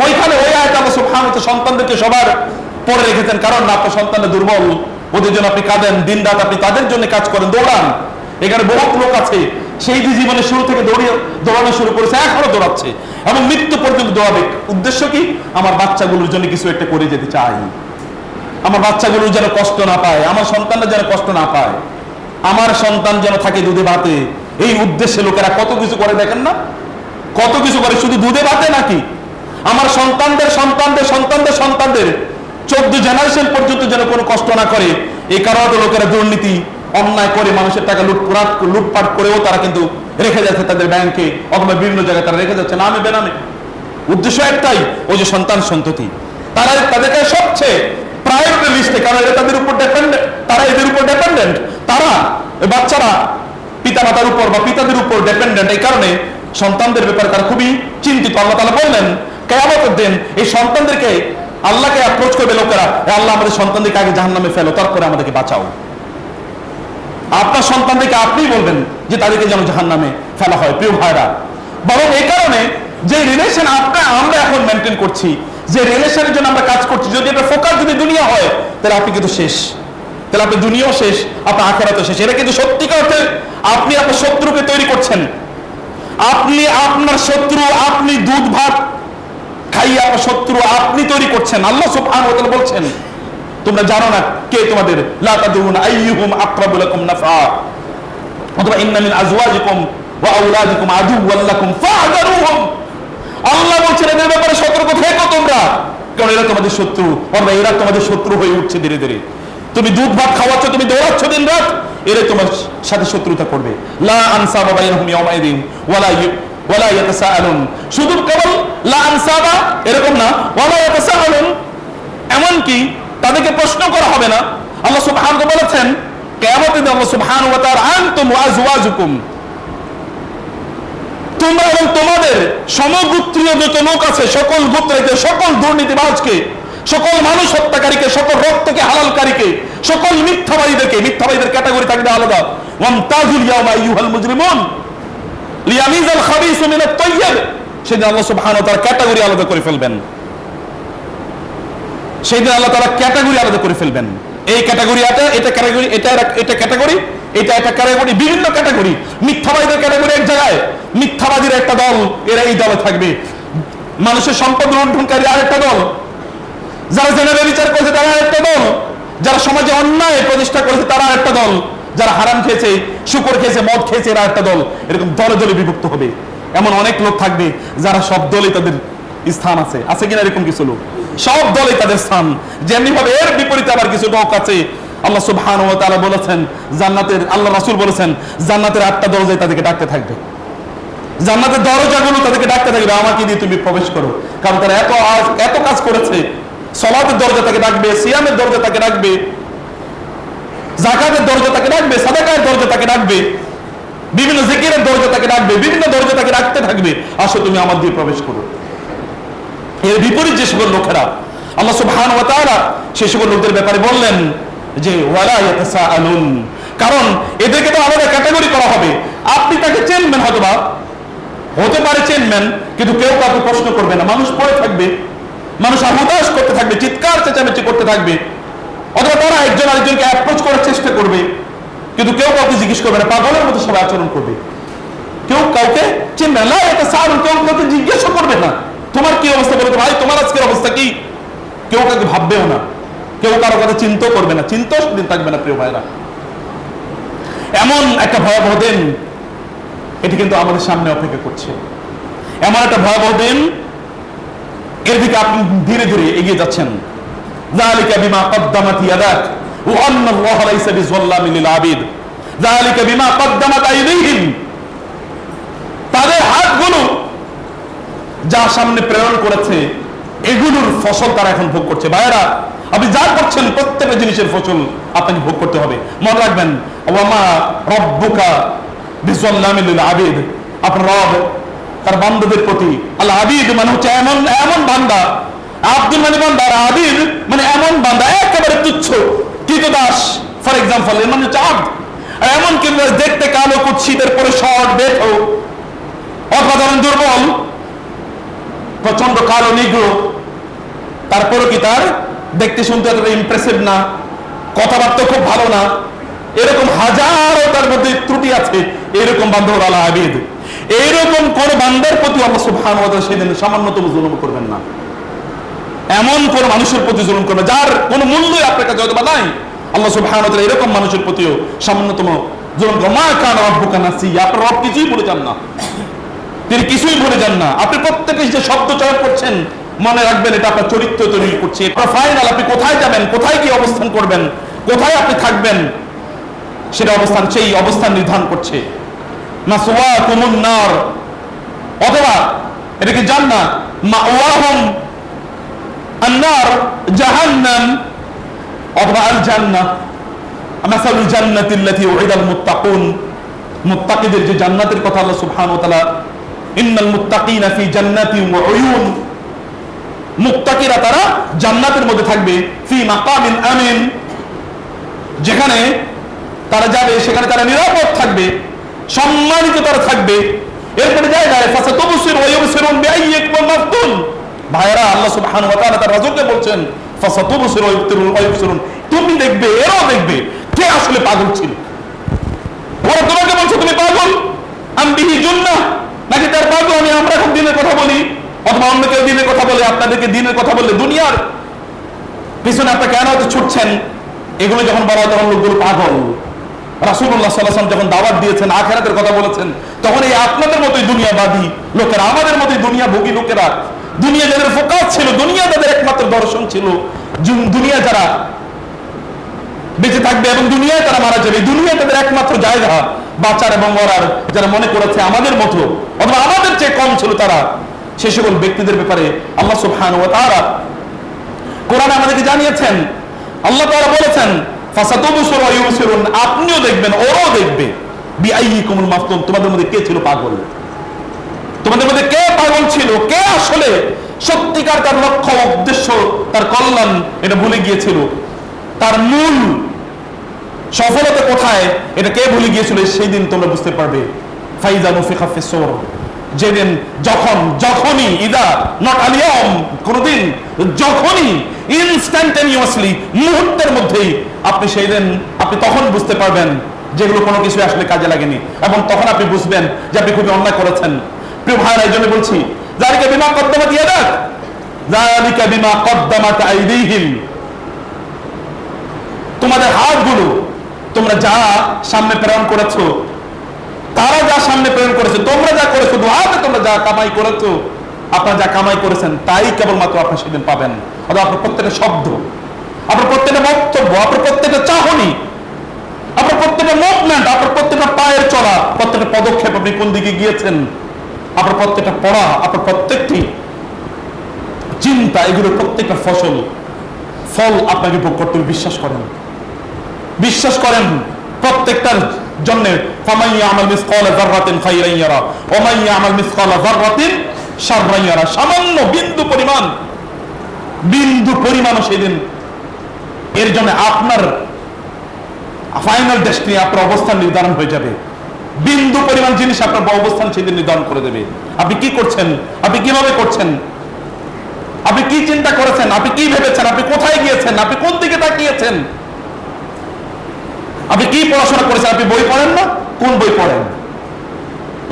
ওইখানে ওই আয়াতে আল্লাহ সুবহানাহু ওয়া তাআলা সন্তানদেরকে সবার পরে রেখেছেন, কারণ আপনার সন্তানরা দুর্বল, ওদের জন্য আপনি কাঁদেন, দিন রাত আপনি তাদের জন্য কাজ করেন, দৌড়ান। এখানে বহুত লোক আছে সেই যে জীবনের শুরু থেকে দৌড়ানো শুরু করেছে, এখনো দৌড়াচ্ছে এবং মৃত্যু পর্যন্ত দৌড়াবে। উদ্দেশ্য কি? আমার বাচ্চাগুলোর জন্য কিছু একটা করে যেতে চাই, আমার বাচ্চাগুলো যেন কষ্ট না পায়, আমার সন্তানরা যেন কষ্ট না পায়, আমার সন্তান যেন থাকে দুধে ভাতে। এই উদ্দেশ্যে লোকেরা কত কিছু করে, দেখেন না কত কিছু করে, শুধু দুধে ভাতে নাকি, আমার সন্তানদের সন্তানদের সন্তানদের সন্তানদের 14 জেনারেশন পর্যন্ত যেন কোনো কষ্ট না করে। এই কারণে তো লোকেরা দুর্নীতি, অন্যায় করে মানুষের টাকা লুটপাট করেও তারা কিন্তু রেখে যাচ্ছে তাদের ব্যাংকে, অথবা বিভিন্ন জায়গায় তারা রেখে যাচ্ছে নামে বেনামে। উদ্দেশ্য একটাই, ওই যে সন্তান সন্ততি, তারা তাদেরকে সবচেয়ে প্রায়োরিটি লিস্টে, কারণ এটা তাদের উপর ডিপেন্ডেন্ট, তারা এদের উপর ডিপেন্ডেন্ট, তারা বাচ্চারা পিতামাতার উপর বা পিতাদের উপর ডিপেন্ডেন্ট। এই কারণে সন্তানদের ব্যাপারে তারা খুবই চিন্তিত। আল্লাহ তাআলা বললেন, কিয়ামতের দিন এই সন্তানদেরকে আল্লাহকে অ্যাপ্রোচ করবে লোকেরা, আল্লাহ আমাদের সন্তানদেরকে আগে জাহান্নামে ফেলো, তারপরে আমাদেরকে বাঁচাও। আপনার সন্তানদেরকে আপনি বলবেন যে তাদেরকে যেন জাহান্নামে ফেলা হয়। প্রিয় ভাইরা, বরং এই কারণে যে রিলেশন আমরা এখন মেনটেন করছি, যে রিলেশনের জন্য আমরা কাজ করছি, যদি এটা ফোকাস যদি দুনিয়া হয়, তাহলে আপনি কিন্তু শেষ, তাহলে আপনি দুনিয়াও শেষ, আপনার আখিরাতও শেষ। এটা কিন্তু সত্যিকার অর্থে আপনি আপনার শত্রুকে তৈরি করছেন। আপনি আপনার শত্রু, আপনি দুধ ভাত খাইয়ে আপনার শত্রু আপনি তৈরি করছেন। আল্লাহ সুবহানাহু ওয়া তাআলা বলছেন, তোমরা জানো না কে তোমাদের, লা তাদরুন আইয়ুহুম আকরাবু লাকুম নাফআ, অথবা ইন্না মিন আজওয়াজিকুম ওয়া আওলাদিকুম আদুওয়ান লাকুম ফাহযারুহুম। আল্লাহ বলছেন এদের ব্যাপারে সতর্ক থেকো তোমরা, কারণ এরা তোমাদের শত্রু, অথবা এরা তোমাদের শত্রু হয়ে উঠছে ধীরে ধীরে। তুমি দুধ ভাত খাওয়াচ্ছ, তুমি দৌড়াচ্ছ দিন রাত, এরা তোমার সাথে শত্রুতা করবে। লা আনসাবা বাইনাহুম ইয়াওমাইদিন ওয়ালা ইয়াতাসাআলুন, শুধু কেবল লা আনসাবা এরকম না, ওয়ালা ইয়াতাসাআলুন, এমন কি তাদেরকে প্রশ্ন করা হবে না। আল্লাহ সুবহানাহু ওয়া তাআলা বলেছেন কিয়ামতের দিন আল্লাহ সুবহানাহু ওয়া তাআলা আনতুম ওয়া আজওয়াজুকুম, তোমরা এবং তোমাদের সমগোত্রীয় যত লোক আছে, সকল গোত্রকে, সকল দুর্নীতিবাজকে, সকল মানুষ হত্যাকারীকে, সকল রক্তকে হালালকারীকে, সকল মিথ্যাবাদীদের ক্যাটাগরি থাকবে আলাদা। ওয়ামতাজুল ইয়াওমা আইয়ুহাল মুজরিমুন লিয়ামিজাল খাবিসু মিনাত তাইয়্যিব, সেদিন আল্লাহ সুবহানাহু ওয়া তাআলা ক্যাটাগরি আলাদা করে ফেলবেন। সেদিন আল্লাহ তাআলা ক্যাটাগরি আলাদা করে ফেলবেন। এই ক্যাটাগরি এটা ক্যাটাগরি, এটা ক্যাটাগরি, এটা একটা ক্যাটাগরি, বিভিন্ন ক্যাটাগরি। মিথ্যাবাদীদের ক্যাটাগরি এক জায়গায়, মিথ্যাবাদীর একটা দল, এরা এই দলে থাকবে। মানুষের সম্পদ লুণ্ঠনকারী আরেকটা দল, যারা জেনারে বিচার করেছে তারা আরেকটা দল, যারা সমাজে অন্যায় প্রতিষ্ঠা করেছে তারা আরেকটা দল, যারা হারাম খেয়েছে, শুকর খেয়েছে, মদ খেয়েছে এরা একটা দল। এরকম দলে দলে বিভক্ত হবে। এমন অনেক লোক থাকবে যারা সব দলে তাদের স্থান আছে, আছে কিনা এরকম কিছু লোক, সব দলে তাদের স্থান। যেমনি ভাবে এর বিপরীতে আবার কিছু লোক আছে। আল্লাহ সুবহানাহু ওয়া তাআলা বলেছেন জান্নাতের, আল্লাহ রাসূল বলেছেন জান্নাতের 8টা দরজায় তাদেরকে ডাকতে থাকবে, জান্নাতের দরজাগুলো তাদেরকে ডাকতে থাকবে, আমাকে দিয়ে তুমি প্রবেশ করো। কারণ তারা এত কাজ করেছে। সালাতের দরজা তাকে ডাকবে, সিয়ামের দরজা তাকে ডাকবে, যাকাতের দরজা তাকে ডাকবে, সাদাকার দরজা তাকে ডাকবে, বিভিন্ন জিকিরের দরজা তাকে ডাকবে, বিভিন্ন দরজা তাকে ডাকতে থাকবে, আসো তুমি আমার দিয়ে প্রবেশ করো। এর বিপরীত যে সকল লোকেরা, আল্লাহ সুবহানাহু ওয়া তাআলা সেই সকল লোকদের ব্যাপারে বললেন যে ওয়ালা ইয়াতাসাআলুন, কারণ এদেরকে তো আলাদা ক্যাটাগরি করা হবে। আপনি তাকে চেনবেন, হতে পারে চেনবেন, কিন্তু কেউ কাউকে প্রশ্ন করবে না। মানুষ পড়ে থাকবে, মানুষ হতাশ করতে থাকবে, চিৎকার চেঁচামেচি করতে থাকবে, অথবা তারা একজন আরেকজনকে অ্যাপ্রোচ করার চেষ্টা করবে, কিন্তু কেউ কাউকে জিজ্ঞেস করবে না, পাগলের মতো সবাই আচরণ করবে। কেউ কাউকে চিনবে না, এটা সারুন, কেউ কাউকে জিজ্ঞেসও করবে না তোমার কি অবস্থা, বলতে ভাই তোমার আজকের অবস্থা কি, কেউ কাউকে ভাববেও না, কেউ কারো কথা চিন্তাও করবে না, চিন্তাও সেদিন থাকবে না। প্রিয় ভাইরা, এমন একটা ভয়াবহ দিন এটি কিন্তু আমাদের সামনে অপেক্ষা করছে। এমন একটা ভয়াবহ দিন, এর দিকে আপনি ধীরে ধীরে এগিয়ে যাচ্ছেন। যালিকা বিমা কদ্দামাত ইয়াদাক ওয়া আন্না আল্লাহা লাইসা বিযাল্লামিন লিল আবিদ, যালিকা বিমা কদ্দামাত আইদিহিম, তাদের হাতগুলো যা সামনে প্রেরণ করেছে এগুলোর ফসল তারা এখন ভোগ করছে। ভাইরা, আপনি যা করছেন প্রত্যেকটা জিনিসের ফসল আপনাকে ভোগ করতে হবে। মনে রাখবেন, ওয়ামা রব্বুকা বিযাল্লামিন লিল আবিদ, আপনার রব তার বান্দাদের প্রতি, আল্লাহ আবিদ মানে হচ্ছে এমন এমন বান্দা, আব্দুল মানে বান্দা, আর আবিদ মানে এমন বান্দা একেবারে তুচ্ছ কৃতদাস। ফর এক্সাম্পল, এর মানে হচ্ছে আব্দ, আর এমন কিন্তু দেখতে কালো, কুৎসিতের পরে শর্ট বেঠো, অথবা ধরেন দুর্বল, প্রচন্ড কালো নিগ্রো, তারপরও কি তার দেখতে শুনতে এতটা ইমপ্রেসিভ না, কথাবার্তা খুব ভালো না, এরকম হাজারো তার মধ্যে ত্রুটি আছে, এরকম বান্দা হলো আল্লাহ আবিদ। এইরকম কোন বান্দার প্রতি আল্লাহ সুবহানাহু ওয়া তাআলা সেদিন সামান্যতম জুলুম করবেন না। এমন কোন মানুষের প্রতি জুলুম করবে যার কোনো মূল্যই আপনার কাছে হয়তো বা নাই, আল্লাহ সুবহানাহু ওয়া তাআলা এরকম মানুষের প্রতিও সামান্যতম জুলুম করবেন। মা কানা রাব্বুকা নাসিয়া, আপনার রব কিছুই ভুলে যান না, তিনি কিছুই ভুলে যান না। আপনি প্রত্যেকে যে শব্দ চয়ন করছেন মনে রাখবেন এটা আপনার চরিত্র তৈরি করছে। ফাইনাল আপনি কোথায় যাবেন, কোথায় কি অবস্থান করবেন, কোথায় আপনি থাকবেন, সেটা অবস্থান, সেই অবস্থান নির্ধারণ করছে। মাসওয়াকুমুন নার, অথবা এটাকে জান্নাত, মাওয়াহুম আন-নার জাহান্নাম, অথবা আল জান্নাহ। মাসালুল জান্নাতিল্লাতী উইদাল মুত্তাকুন, মুত্তাকিদের যে জান্নাতের কথা আল্লাহ সুবহানাহু ওয়া তাআলা, ইন্নাল মুত্তাকিনা ফি জান্নাতিন ওয়া উয়ুন, মুত্তাকিরা তারা জান্নাতের মধ্যে থাকবে, ফি মাকামিন আমিন, যেখানে তারা যাবে সেখানে তারা নিরাপদ থাকবে, সম্মানিত তারা থাকবে। এরপরে জায়গায় ফাসাতুবসির ওয়া ইউবসিরুন বিআইয়িকুমুল মাফতুন। ভাইরা, আল্লাহ সুবহানাহু ওয়া তাআলা তার রাসূলকে বলছেন ফাসাতুবসির ওয়া ইউবসিরুন, তুমি দেখবে, এরাও দেখবে কে আসলে পাগল ছিল। ওরা তোমাকে বলছে তুমি পাগল, আম বিহি জুন্নাহ, নাকি তার পাগল আমি আমরা এখন দিনের কথা বলি, অথবা অন্য কেউ দিনের কথা বলে, আপনাদেরকে দিনের কথা বললে দুনিয়ার পিছনে আপনি কেন হতে ছুটছেন? এগুলো যখন বলা হয় তখন লোকগুলো পাগল। রাসূলুল্লাহ সাল্লাল্লাহু আলাইহি ওয়াসাল্লাম যখন দাওয়াত দিয়েছেন, আখিরাতের কথা বলেছেন, তখন এই আপনাদের মতোই দুনিয়াবাদী লোকেরা, আমাদের মতোই দুনিয়াভোগী লোকেরা, দুনিয়া যাদের ফোকাস ছিল, দুনিয়া তাদের একমাত্র দর্শন ছিল, দুনিয়া যারা বেঁচে থাকবে এবং দুনিয়ায় তারা মারা যাবে, দুনিয়ায় তাদের একমাত্র জায়গা বাঁচার এবং মরার, যারা মনে করেছে আমাদের মতো অথবা আমাদের চেয়ে কম ছিল তারা, সে সকল ব্যক্তিদের ব্যাপারে আল্লাহ সুবহানাহু ওয়া তাআলা কোরআনে আমাদেরকে জানিয়েছেন। আল্লাহ তাআলা বলেছেন ফাসাতুবসিরু ওয়া ইউবসিরুন, আপনিও দেখবেন ওরাও দেখবে, বিআইয়িকুমুল মাফতুন, তোমাদের মধ্যে কে ছিল পাগল, তোমাদের মধ্যে কে পাগল ছিল, কে আসলে সত্যিকার তার লক্ষ্য উদ্দেশ্য তার কল্যাণ এটা ভুলে গিয়েছিল, তার মূল সফলতা কোথায় এটা কে ভুলে গিয়েছিল, সেই দিন তোমরা বুঝতে পারবে। ফাইজা নুফিখা ফিস-সূর, যেদিন যখনই ইদা নট আলিয়াম, কোনদিন যখনই ইনস্ট্যান্টানিয়াসলি মুহূর্তের মধ্যেই আপনি সেই দিন আপনি তখন বুঝতে পারবেন যেগুলো কোনো কিছু আসলে কাজে লাগেনি, এবং তখন আপনি বুঝবেন যে আপনি খুবই অন্যায় করেছেন। প্রিয় ভাইরা, এই জন্য বলছি যালিকা বিমা কদ্দামাত ইয়াদাক, যালিকা বিমা কদ্দামাত আইদিহিম, তোমাদের হাতগুলো তোমরা যা সামনে প্রেরণ করেছো, তারা যা সামনে প্রেরণ করেছে, তোমরা যা করেছো, দুহাতে তোমরা যা কামাই করেছো, আপনারা যা কামাই করেছেন তাই কেবলমাত্র আপনি সেদিন পাবেন। অথবা আপনার প্রত্যেকটা শব্দ, আপনার প্রত্যেকটা বক্তব্য, আপনার প্রত্যেকটা চাহনি, আপনার প্রত্যেকটা মুভমেন্ট, আপনার প্রত্যেকটা পায়ের চলা, প্রত্যেকটা পদক্ষেপ, আপনি কোন দিকে গিয়েছেন, আপনার প্রত্যেকটা পড়া, আপনার প্রত্যেকটি চিন্তা, এগুলো প্রত্যেকটা ফল আপনাকে ভোগ করতে হবে। বিশ্বাস করেন প্রত্যেকটার জন্য। ফামান ইয়ামাল মিসকালা যাররাতিন খায়রান ইয়ারা ওয়া মান ইয়ামাল মিসকালা যাররাতিন শাররান ইয়ারা, সামান্য বিন্দু পরিমাণ সেদিন এর জন্য আপনার ফাইনাল ডেস্টিনি, আপনার অবস্থান নির্ধারণ হয়ে যাবে। বিন্দু পরিমাণ জিনিস আপনার অবস্থান সেদিন নির্ধারণ করে দেবে। আপনি কি করছেন, আপনি কিভাবে করছেন, আপনি কি চিন্তা করেছেন, আপনি কি ভেবেছেন, আপনি কোথায় গিয়েছেন, আপনি কোন দিকে তাকিয়েছেন, আপনি কি পড়াশোনা করেছেন, আপনি বই পড়েন না, কোন বই পড়েন,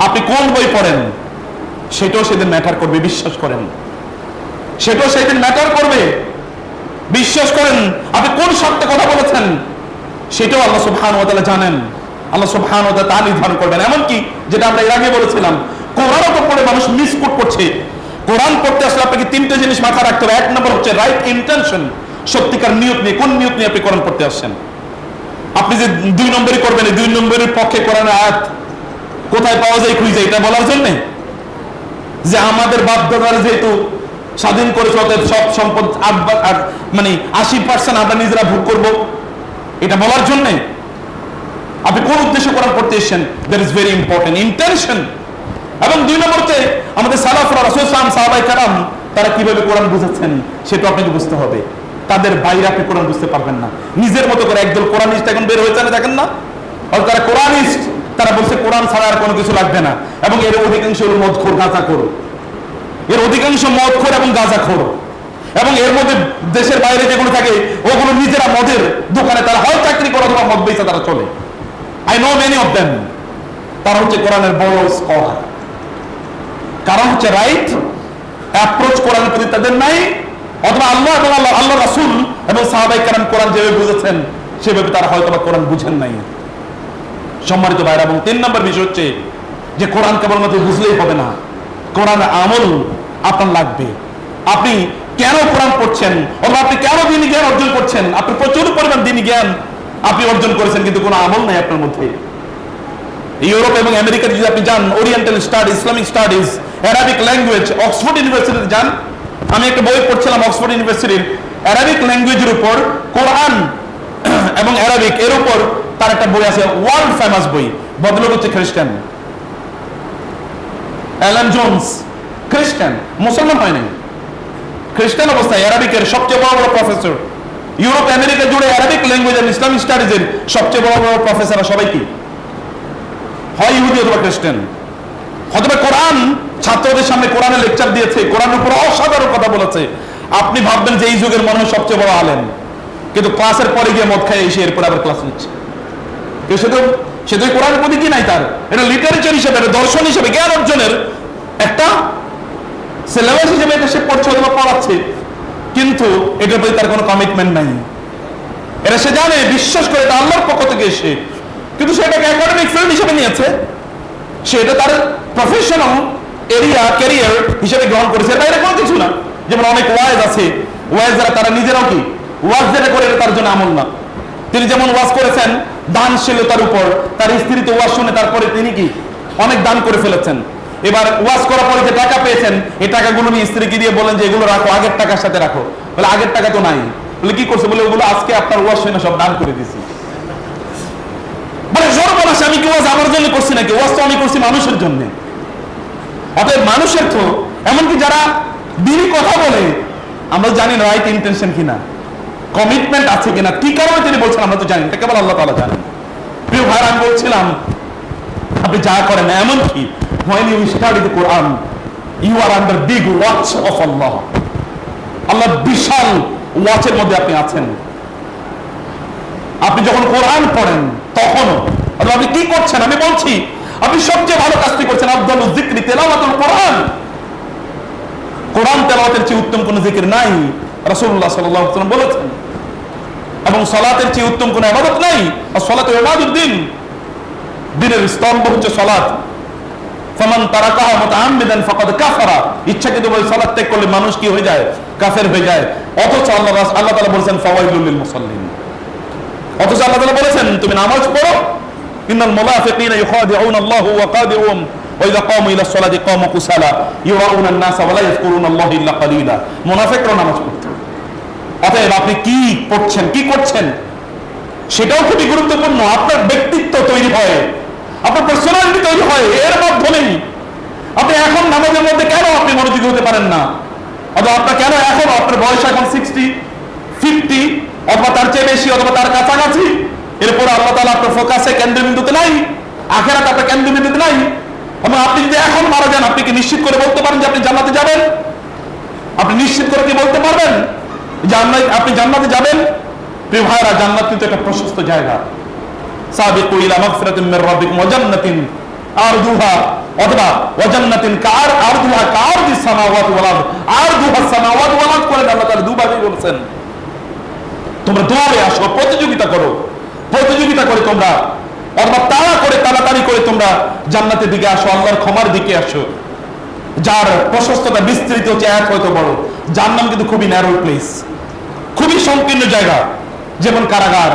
আপনি কোন বই পড়েন, সেটাও সেদিন ম্যাটার করবে। বিশ্বাস করেন, সেটাও সেদিন ম্যাটার করবে। বিশ্বাস করেন, আপনি কোন শর্তে কথা বলেছেন, সেটাও আল্লাহ সুবহানাহু ওয়া তাআলা জানেন। আল্লাহ সুবহানাহু ওয়া তাআলা তা নির্ধারণ করবেন। এমনকি যেটা আমরা এর আগে বলেছিলাম, কোরআনও তো পড়ে মানুষ মিসকোট করছে। কোরআন পড়তে আসলে আপনাকে তিনটে জিনিস মাথায় রাখতে হবে। এক নম্বর হচ্ছে রাইট ইন্টেনশন, সত্যিকার নিয়ত নিয়ে, কোন নিয়ত নিয়ে আপনি কোরআন পড়তে আসছেন। আপনি যে 2 নম্বরই করবেন, এই 2 নম্বরের পক্ষে কোরআনের আয়াত কোথায় পাওয়া যায় খুঁজে, এটা বলার জন্য যে আমাদের বাপদাদারা যেহেতু স্বাধীন করেছে, অতএব সব সম্পদ মানে 80% আমরা নিজেরা ভোগ করব, এটা বলার জন্য। আপনি কোন উদ্দেশ্যে কোরআন পড়তে এসেছেন, that is very important, intention. এবং 2 নম্বর হচ্ছে আমাদের সালাফরা, রাসূল সাল্লাল্লাহু আলাইহি ওয়াসাল্লাম, সাহাবায়ে কেরাম, তারা কিভাবে কোরআন বুঝেছেন সেটা আপনাকে বুঝতে হবে। তাদের বাইরে আপনি কোরআন বুঝতে পারবেন না। নিজের মতো করে একদল কোরআনিস্ট এখন বের হয়েছে না, দেখেন না, আর তারা কোরআনিস্ট, তারা বলছে কোরআন ছাড়া আর কোনো কিছু লাগবে না, এবং এর অধিকাংশ হলো মদখোর, গাঁজাখোর, এর অধিকাংশ মদখোর এবং গাঁজাখোর, এবং এর মধ্যে দেশের বাইরে যেগুলো থাকে ওগুলো নিজেরা মদের দোকানে তারা হয় চাকরি করে অথবা মদ বেচে তারা চলে। I know many of them. তারা হচ্ছে কোরআনের বড় স্কলার, কারণ হচ্ছে রাইট অ্যাপ্রোচ কোরআনের প্রতি তাদের নাই, অথবা আল্লাহ এবং আল্লাহ রাসূল এবং সাহাবায়ে কেরাম কোরআন যেভাবে বুঝেছেন সেভাবে তারা হয়তো বা কোরআন বুঝেন নাই। সম্মানিত ভাইরা, এবং 3 নম্বর বিষয় হচ্ছে যে কোরআন কেবলমাত্র বুঝলেই হবে না, কোরআনের আমল আপনার লাগবে। আপনি কেন কোরআন পড়ছেন, অথবা আপনি কেন দ্বীনি জ্ঞান অর্জন করছেন, আপনি প্রচুর পরিমাণ দ্বীনি জ্ঞান আপনি অর্জন করেছেন, কিন্তু কোনো আমল নাই আপনার মধ্যে। ইউরোপ এবং আমেরিকাতে যদি আপনি যান, oriental studies, Islamic studies, Arabic language, Oxford ইউনিভার্সিটিতে যান। আমি একটা বই পড়ছিলাম অক্সফোর্ড ইউনিভার্সিটির অ্যারাবিক ল্যাঙ্গুয়েজের উপর, কোরআন এবং অ্যারাবিক এর উপর তার একটা বই আছে, ওয়ার্ল্ড ফেমাস বই। ভদ্রলোক হচ্ছে খ্রিস্টান, অ্যালান জোন্স, খ্রিস্টান, মুসলমান হয় নাই, খ্রিস্টান অবস্থায় অ্যারাবিকের সবচেয়ে বড় বড় প্রফেসর। ইউরোপ আমেরিকা জুড়ে অ্যারাবিক ল্যাঙ্গুয়েজ এবং ইসলামিক স্টাডিজের সবচেয়ে বড় বড় প্রফেসররা সবাই কি হয়, ইহুদি অথবা খ্রিস্টান। হয়তো কোরআন ছাত্রদের সামনে কোরআনে লেকচার দিয়েছে, কোরআনের উপর অসাধারণ কথা বলেছে, আপনি ভাববেন যে এই যুগের মনে হয় সবচেয়ে বড় আলেম, কিন্তু ক্লাসের পরে গিয়ে মদ খায় এসে এরপর আবার ক্লাস নিচ্ছে। সে তো কোরআনের প্রতি কি নাই তার, এটা লিটারেচার হিসেবে, এটা দর্শন হিসেবে, জ্ঞান অর্জনের একটা সিলেবাস হিসেবে এটা সে পড়ছে অথবা পড়াচ্ছে, কিন্তু এটার প্রতি তার কোনো কমিটমেন্ট নাই। এটা সে জানে, বিশ্বাস করে এটা আল্লাহর পক্ষ থেকে এসে, কিন্তু সে এটাকে একাডেমিক ফিল্ড হিসেবে নিয়েছে, সে এটা তার প্রফেশনাল এরিয়া, ক্যারিয়ার হিসেবে গ্রহণ করেছে। এটা এরকম কিছু না। যেমন অনেক ওয়াজ আছে, ওয়াজ যারা তারা নিজেরাও কি ওয়াজ যেটা করে এটা তার জন্য আমল না। তিনি যেমন ওয়াজ করেছেন দানশীলতার উপর, তার স্ত্রী তো ওয়াজ শুনে তারপরে তিনি কি অনেক দান করে ফেলেছেন। এবার ওয়াজ করার পরে যে টাকা পেয়েছেন, এই টাকাগুলো নিয়ে স্ত্রীকে দিয়ে বলেন যে এগুলো রাখো, আগের টাকার সাথে রাখো। বলে আগের টাকা তো নাই। বলে কি করছে? বলে ওগুলো আজকে আপনার ওয়াজ শুনে সব দান করে দিছি। বলে সর্বনাশ, আমি কি ওয়াজ আমার জন্য করছি নাকি? ওয়াজ তো আমি করছি মানুষের জন্য। অতএব মানুষের তো এমনকি যারা দিনই কথা বলে, আমরা জানি না রাইট ইন্টেনশন কিনা, কমিটমেন্ট আছে কিনা, কি কারণে তিনি বলছেন আমরা তো জানি, এটা কেবল আল্লাহ তাআলা জানেন। প্রিয় ভাই, আমি বলছিলাম আপনি যা করেন, এমনকি when you study the Quran you are under big watch of Allah, আল্লাহর বিশাল ওয়াচের মধ্যে আপনি আছেন। আপনি যখন কোরআন পড়েন তখনও আপনি কি করছেন? আমি বলছি আপনি সবচেয়ে ভালো কাজটি করছেন। আফদালুজ যিকরি তিলাওয়াতুল কোরআন। কোরআন তেলাওয়াতের চেয়ে উত্তম কোনো জিকির নাই, রাসূলুল্লাহ সাল্লাল্লাহু আলাইহি ওয়াসাল্লাম বলেছেন। এবং সালাতের চেয়ে উত্তম কোনো ইবাদত নাই। আর সালাতু ইবাদুদ্দিন, দ্বীনের স্তম্ভ হচ্ছে সালাত। ফামান তারাকাহা মুতাআম্মিদান ফাকাদ কাফারা, ইচ্ছাকৃতভাবে সালাত ত্যাগ করলে মানুষ কি হয়ে যায়? কাফের হয়ে যায়। অথচ আল্লাহ তাআলা বলেছেন ফাওয়াইলুল লিল মুসাল্লিন। অথচ আল্লাহ তাআলা বলেছেন তুমি নামাজ পড়ো, ইন্নাল মুনাফিকিনা ইউখাদিউনা আল্লাহু ওয়া খাদিউহুম ওয়া ইযা কামু ইলা সলাতি কামু কুসালা ইউরাউনা আন-নাসা ওয়া লা ইয়াযকুরুনা আল্লাহ ইল্লা কালিলা। মুনাফিকরা নামাজ পড়তে। অতএব আপনি কি পড়ছেন, কি করছেন, সেটাও খুবই গুরুত্বপূর্ণ। আপনার ব্যক্তিত্ব তৈরি হয়, আপনার পার্সোনালিটি তৈরি হয় এর মাধ্যমেই। আপনি এখন নামাজের মধ্যে কেন আপনি মনোযোগী হতে পারেন না? অথবা আপনার কেন এখন আপনার বয়স এখন 60, 50 অথবা তার চেয়ে বেশি অথবা তার কাছাকাছি, এরপর আল্লাহ তাআলা আপনার ফোকাসে কেন্দ্রবিন্দুতে নাই, আখিরাত আপনার কেন্দ্রবিন্দুতে নাই। এবং আপনি যদি এখন মারা যান, আপনি কি নিশ্চিত করে বলতে পারেন যে আপনি জান্নাতে যাবেন? আপনি নিশ্চিত করে কি বলতে পারবেন যে আপনি জান্নাতে যাবেন? প্রিয় ভাইরা, জান্নাত কিন্তু একটা প্রশস্ত জায়গা। সাবিকু ইলা মাগফিরাতিন মির রাব্বিকুম ওয়া জান্নাতিন আরদুহা অথবা ওয়া জান্নাতিন আরদুহা কাআরদিস সামাওয়াতি ওয়াল আরদ, আরদুহা সামাওয়াতি ওয়াল আরদ করে আল্লাহ তাআলা দুভাবে বলেছেন। তোমরা দৌড়ে আসো, প্রতিযোগিতা করো, প্রতিযোগিতা করে তোমরা অথবা তাড়াতাড়ি করে তোমরা জান্নাতের দিকে আসো, আল্লাহর ক্ষমার দিকে আসো, যার প্রশস্ততা বিস্তৃত হচ্ছে এক হয়তো বড়। জান্নাত কিন্তু খুবই ন্যারো প্লেস, খুবই সংকীর্ণ জায়গা। যেমন কারাগার,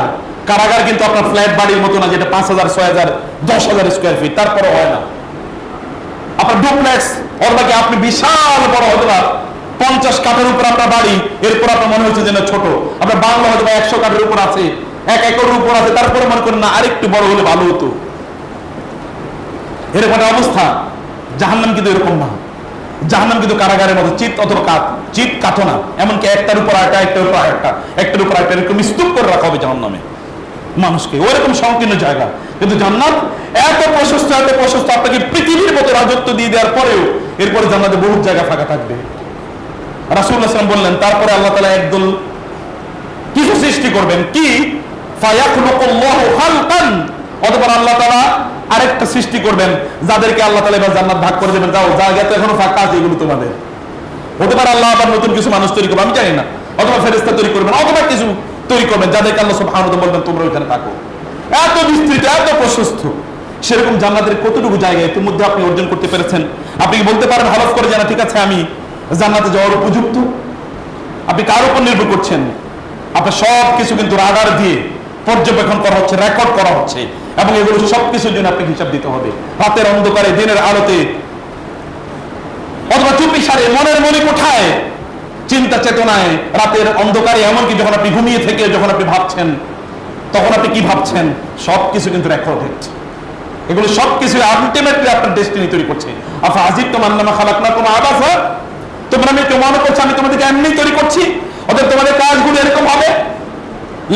কারাগার কিন্তু আপনার ফ্ল্যাট বাড়ির মতো না, যেটা 5,000, 6,000, 10,000 স্কোয়ার ফিট, তারপরে হয় না। আপনার ডুপ্লেক্স অথবা কি আপনি বিশাল বড় হয়তো 50 কাঠের উপর আপনার বাড়ি, এরপর আপনার মনে হচ্ছে যেন ছোট। আপনার বাংলা হয়তো 100 কাঠের উপর আছে, 1 একরের উপর আছে, তারপরে মনে করেন না আরেকটু বড় হলে ভালো হতো। এরকম একটা অবস্থা। জাহান্নাম কিন্তু এরকম না। জাহান্নাম কিন্তু কারাগারের মতো চিত অথবা চিত কাঠো না, এমনকি একটার উপর একটা, একটার উপর একটা, একটার উপর একটা, এরকম স্তূপ করে রাখা হবে জাহান্নামে মানুষকে। ওরকম সংকীর্ণ জায়গা। কিন্তু জান্নাত এত প্রশস্ত, এত প্রশস্ত, আপনাকে পৃথিবীর মতো রাজত্ব দিয়ে দেওয়ার পরেও এরপরে জান্নাতে বহুত জায়গা ফাঁকা থাকবে। রাসূলুল্লাহ সাল্লাল্লাহু আলাইহি ওয়াসাল্লাম বললেন তারপরে আল্লাহ তাআলা একদল কিছু সৃষ্টি করবেন, কি ফায়াখলুকুল্লাহু খালকান, অতঃপর আল্লাহ তাআলা আরেকটা সৃষ্টি করবেন, যাদেরকে আল্লাহ তাআলা এবার জান্নাত ভাগ করে দেবেন। যাও, জায়গা তো এখনো ফাঁকা আছে, এগুলো তোমাদের। হতে পারে আল্লাহ আবার নতুন কিছু মানুষ তৈরি করবেন, আমি জানি না, অথবা ফেরেশতা তৈরি করবেন, অথবা কিছু তৈরি করবেন যাদেরকে আল্লাহ সুবহানাহু ওয়া তাআলা বলবেন তোমরা ওখানে থাকো। এত বিস্তৃত, এত প্রশস্ত। সেরকম জান্নাতের কতটুকু জায়গা ইতিমধ্যে আপনি অর্জন করতে পেরেছেন? আপনি কি বলতে পারেন হলফ করে জানা ঠিক আছে আমি জান্নাতে যাওয়ার উপযুক্ত? আপনি কার উপর নির্ভর করছেন? আপনার সব কিছু কিন্তু রাডার দিয়ে পর্যবেক্ষণ করা হচ্ছে, রেকর্ড করা হচ্ছে, এবং এগুলো সবকিছুর জন্য আপনাকে হিসাব দিতে হবে। রাতের অন্ধকারে, দিনের আলোতে, অথবা চুপি সারে মনের মনে কোঠায়, চিন্তা চেতনায়, রাতের অন্ধকারে, এমনকি যখন আপনি ঘুমিয়ে থেকে যখন আপনি ভাবছেন, তখন আপনি কি ভাবছেন, সবকিছু কিন্তু রেকর্ডেড। এগুলো সবকিছু আলটিমেটলি আপনার ডেস্টিনি তৈরি করছে। আফা আজিবতুম আন্নামা খালাকনাকুম আবাসা, তোমরা আমি কেউ মনে করছো আমি তোমাদেরকে এমনি তৈরি করছি? অতএব তোমাদের কাজগুলো এরকম হবে।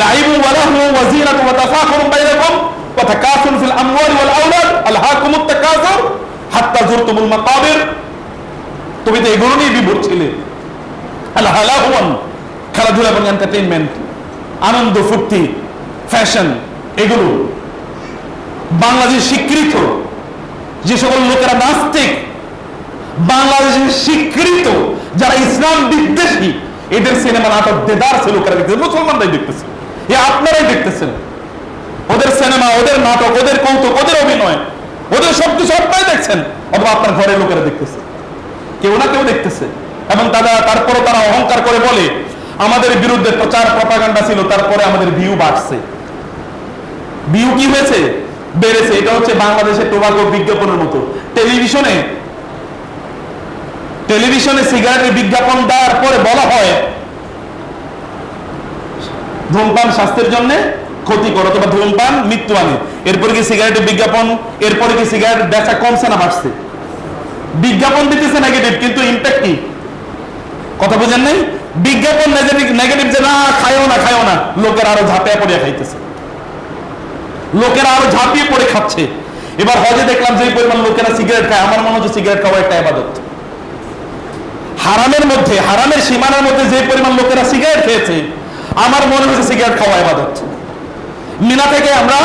লাইবু ওয়া লাহু ওয়া জিনাতু ওয়া তাফাখুরুন বাইনাকুম ওয়া তাকাসুরুন ফিল আমওয়ালি ওয়াল আওলাদ আলহাকুমুত তাকাসুর হাত্তা যুরতুমুল মাকাবির, তুমি তো এগুলো নিয়ে বিভোর ছিলে। খেলাধুলা এবং এন্টারটেইনমেন্ট, আনন্দ ফুর্তি, ফ্যাশন, এগুলো বাংলাদেশের স্বীকৃত যে সকল লোকেরা নাস্তিক, বাংলাদেশের স্বীকৃত যারা ইসলাম বিদ্বেষী, এদের সিনেমা নাটক দেদারসে লোকেরা দেখতেছে, মুসলমানরাই দেখতেছে, আপনারাই দেখতেছেন। ওদের সিনেমা, ওদের নাটক, ওদের কৌতুক, ওদের অভিনয়, ওদের সবকিছু আপনারাই দেখছেন, অথবা আপনার ঘরের লোকেরা দেখতেছে, কেউ না কেউ দেখতেছে। এবং তারপরও তারা অহংকার করে বলে আমাদের বিরুদ্ধে প্রচার প্রপাগান্ডা ছিল, তারপরে আমাদের ভিউ বাড়ছে। ভিউ কি হয়েছে? বেড়েছে। এটা হচ্ছে বাংলাদেশের টোবাকো বিজ্ঞাপনের মতো। টেলিভিশনে সিগারেটের বিজ্ঞাপন দেওয়ার পরে বলা হয় ধূমপান স্বাস্থ্যের জন্য ক্ষতিকর অথবা ধূমপান মৃত্যু আনে। এরপরে কি সিগারেটের বিজ্ঞাপন, এরপরে কি সিগারেট বেচা কমছে না বাড়ছে? বিজ্ঞাপন দিতেছে নেগেটিভ, কিন্তু ইম্প্যাক্ট কি? কথা বুঝেন নাই? বিজ্ঞাপন নেগেটিভ যে না খায়ও না, খায়ও না, লোকের আরো ঝাঁপিয়ে পড়ে খাইতেছে, লোকেরা আরো ঝাঁপিয়ে পড়ে খাচ্ছে। এবার হজে দেখলাম যে পরিমাণ লোকেরা সিগারেট খায়, আমার মনে হচ্ছে সিগারেট খাওয়া একটা ইবাদত। হারামের মধ্যে, হারামের সীমানার মধ্যে যে পরিমাণ লোকেরা সিগারেট খেয়েছে, আমার মনে হচ্ছে সিগারেট খাওয়া ইবাদত। মিনা থেকে আমরা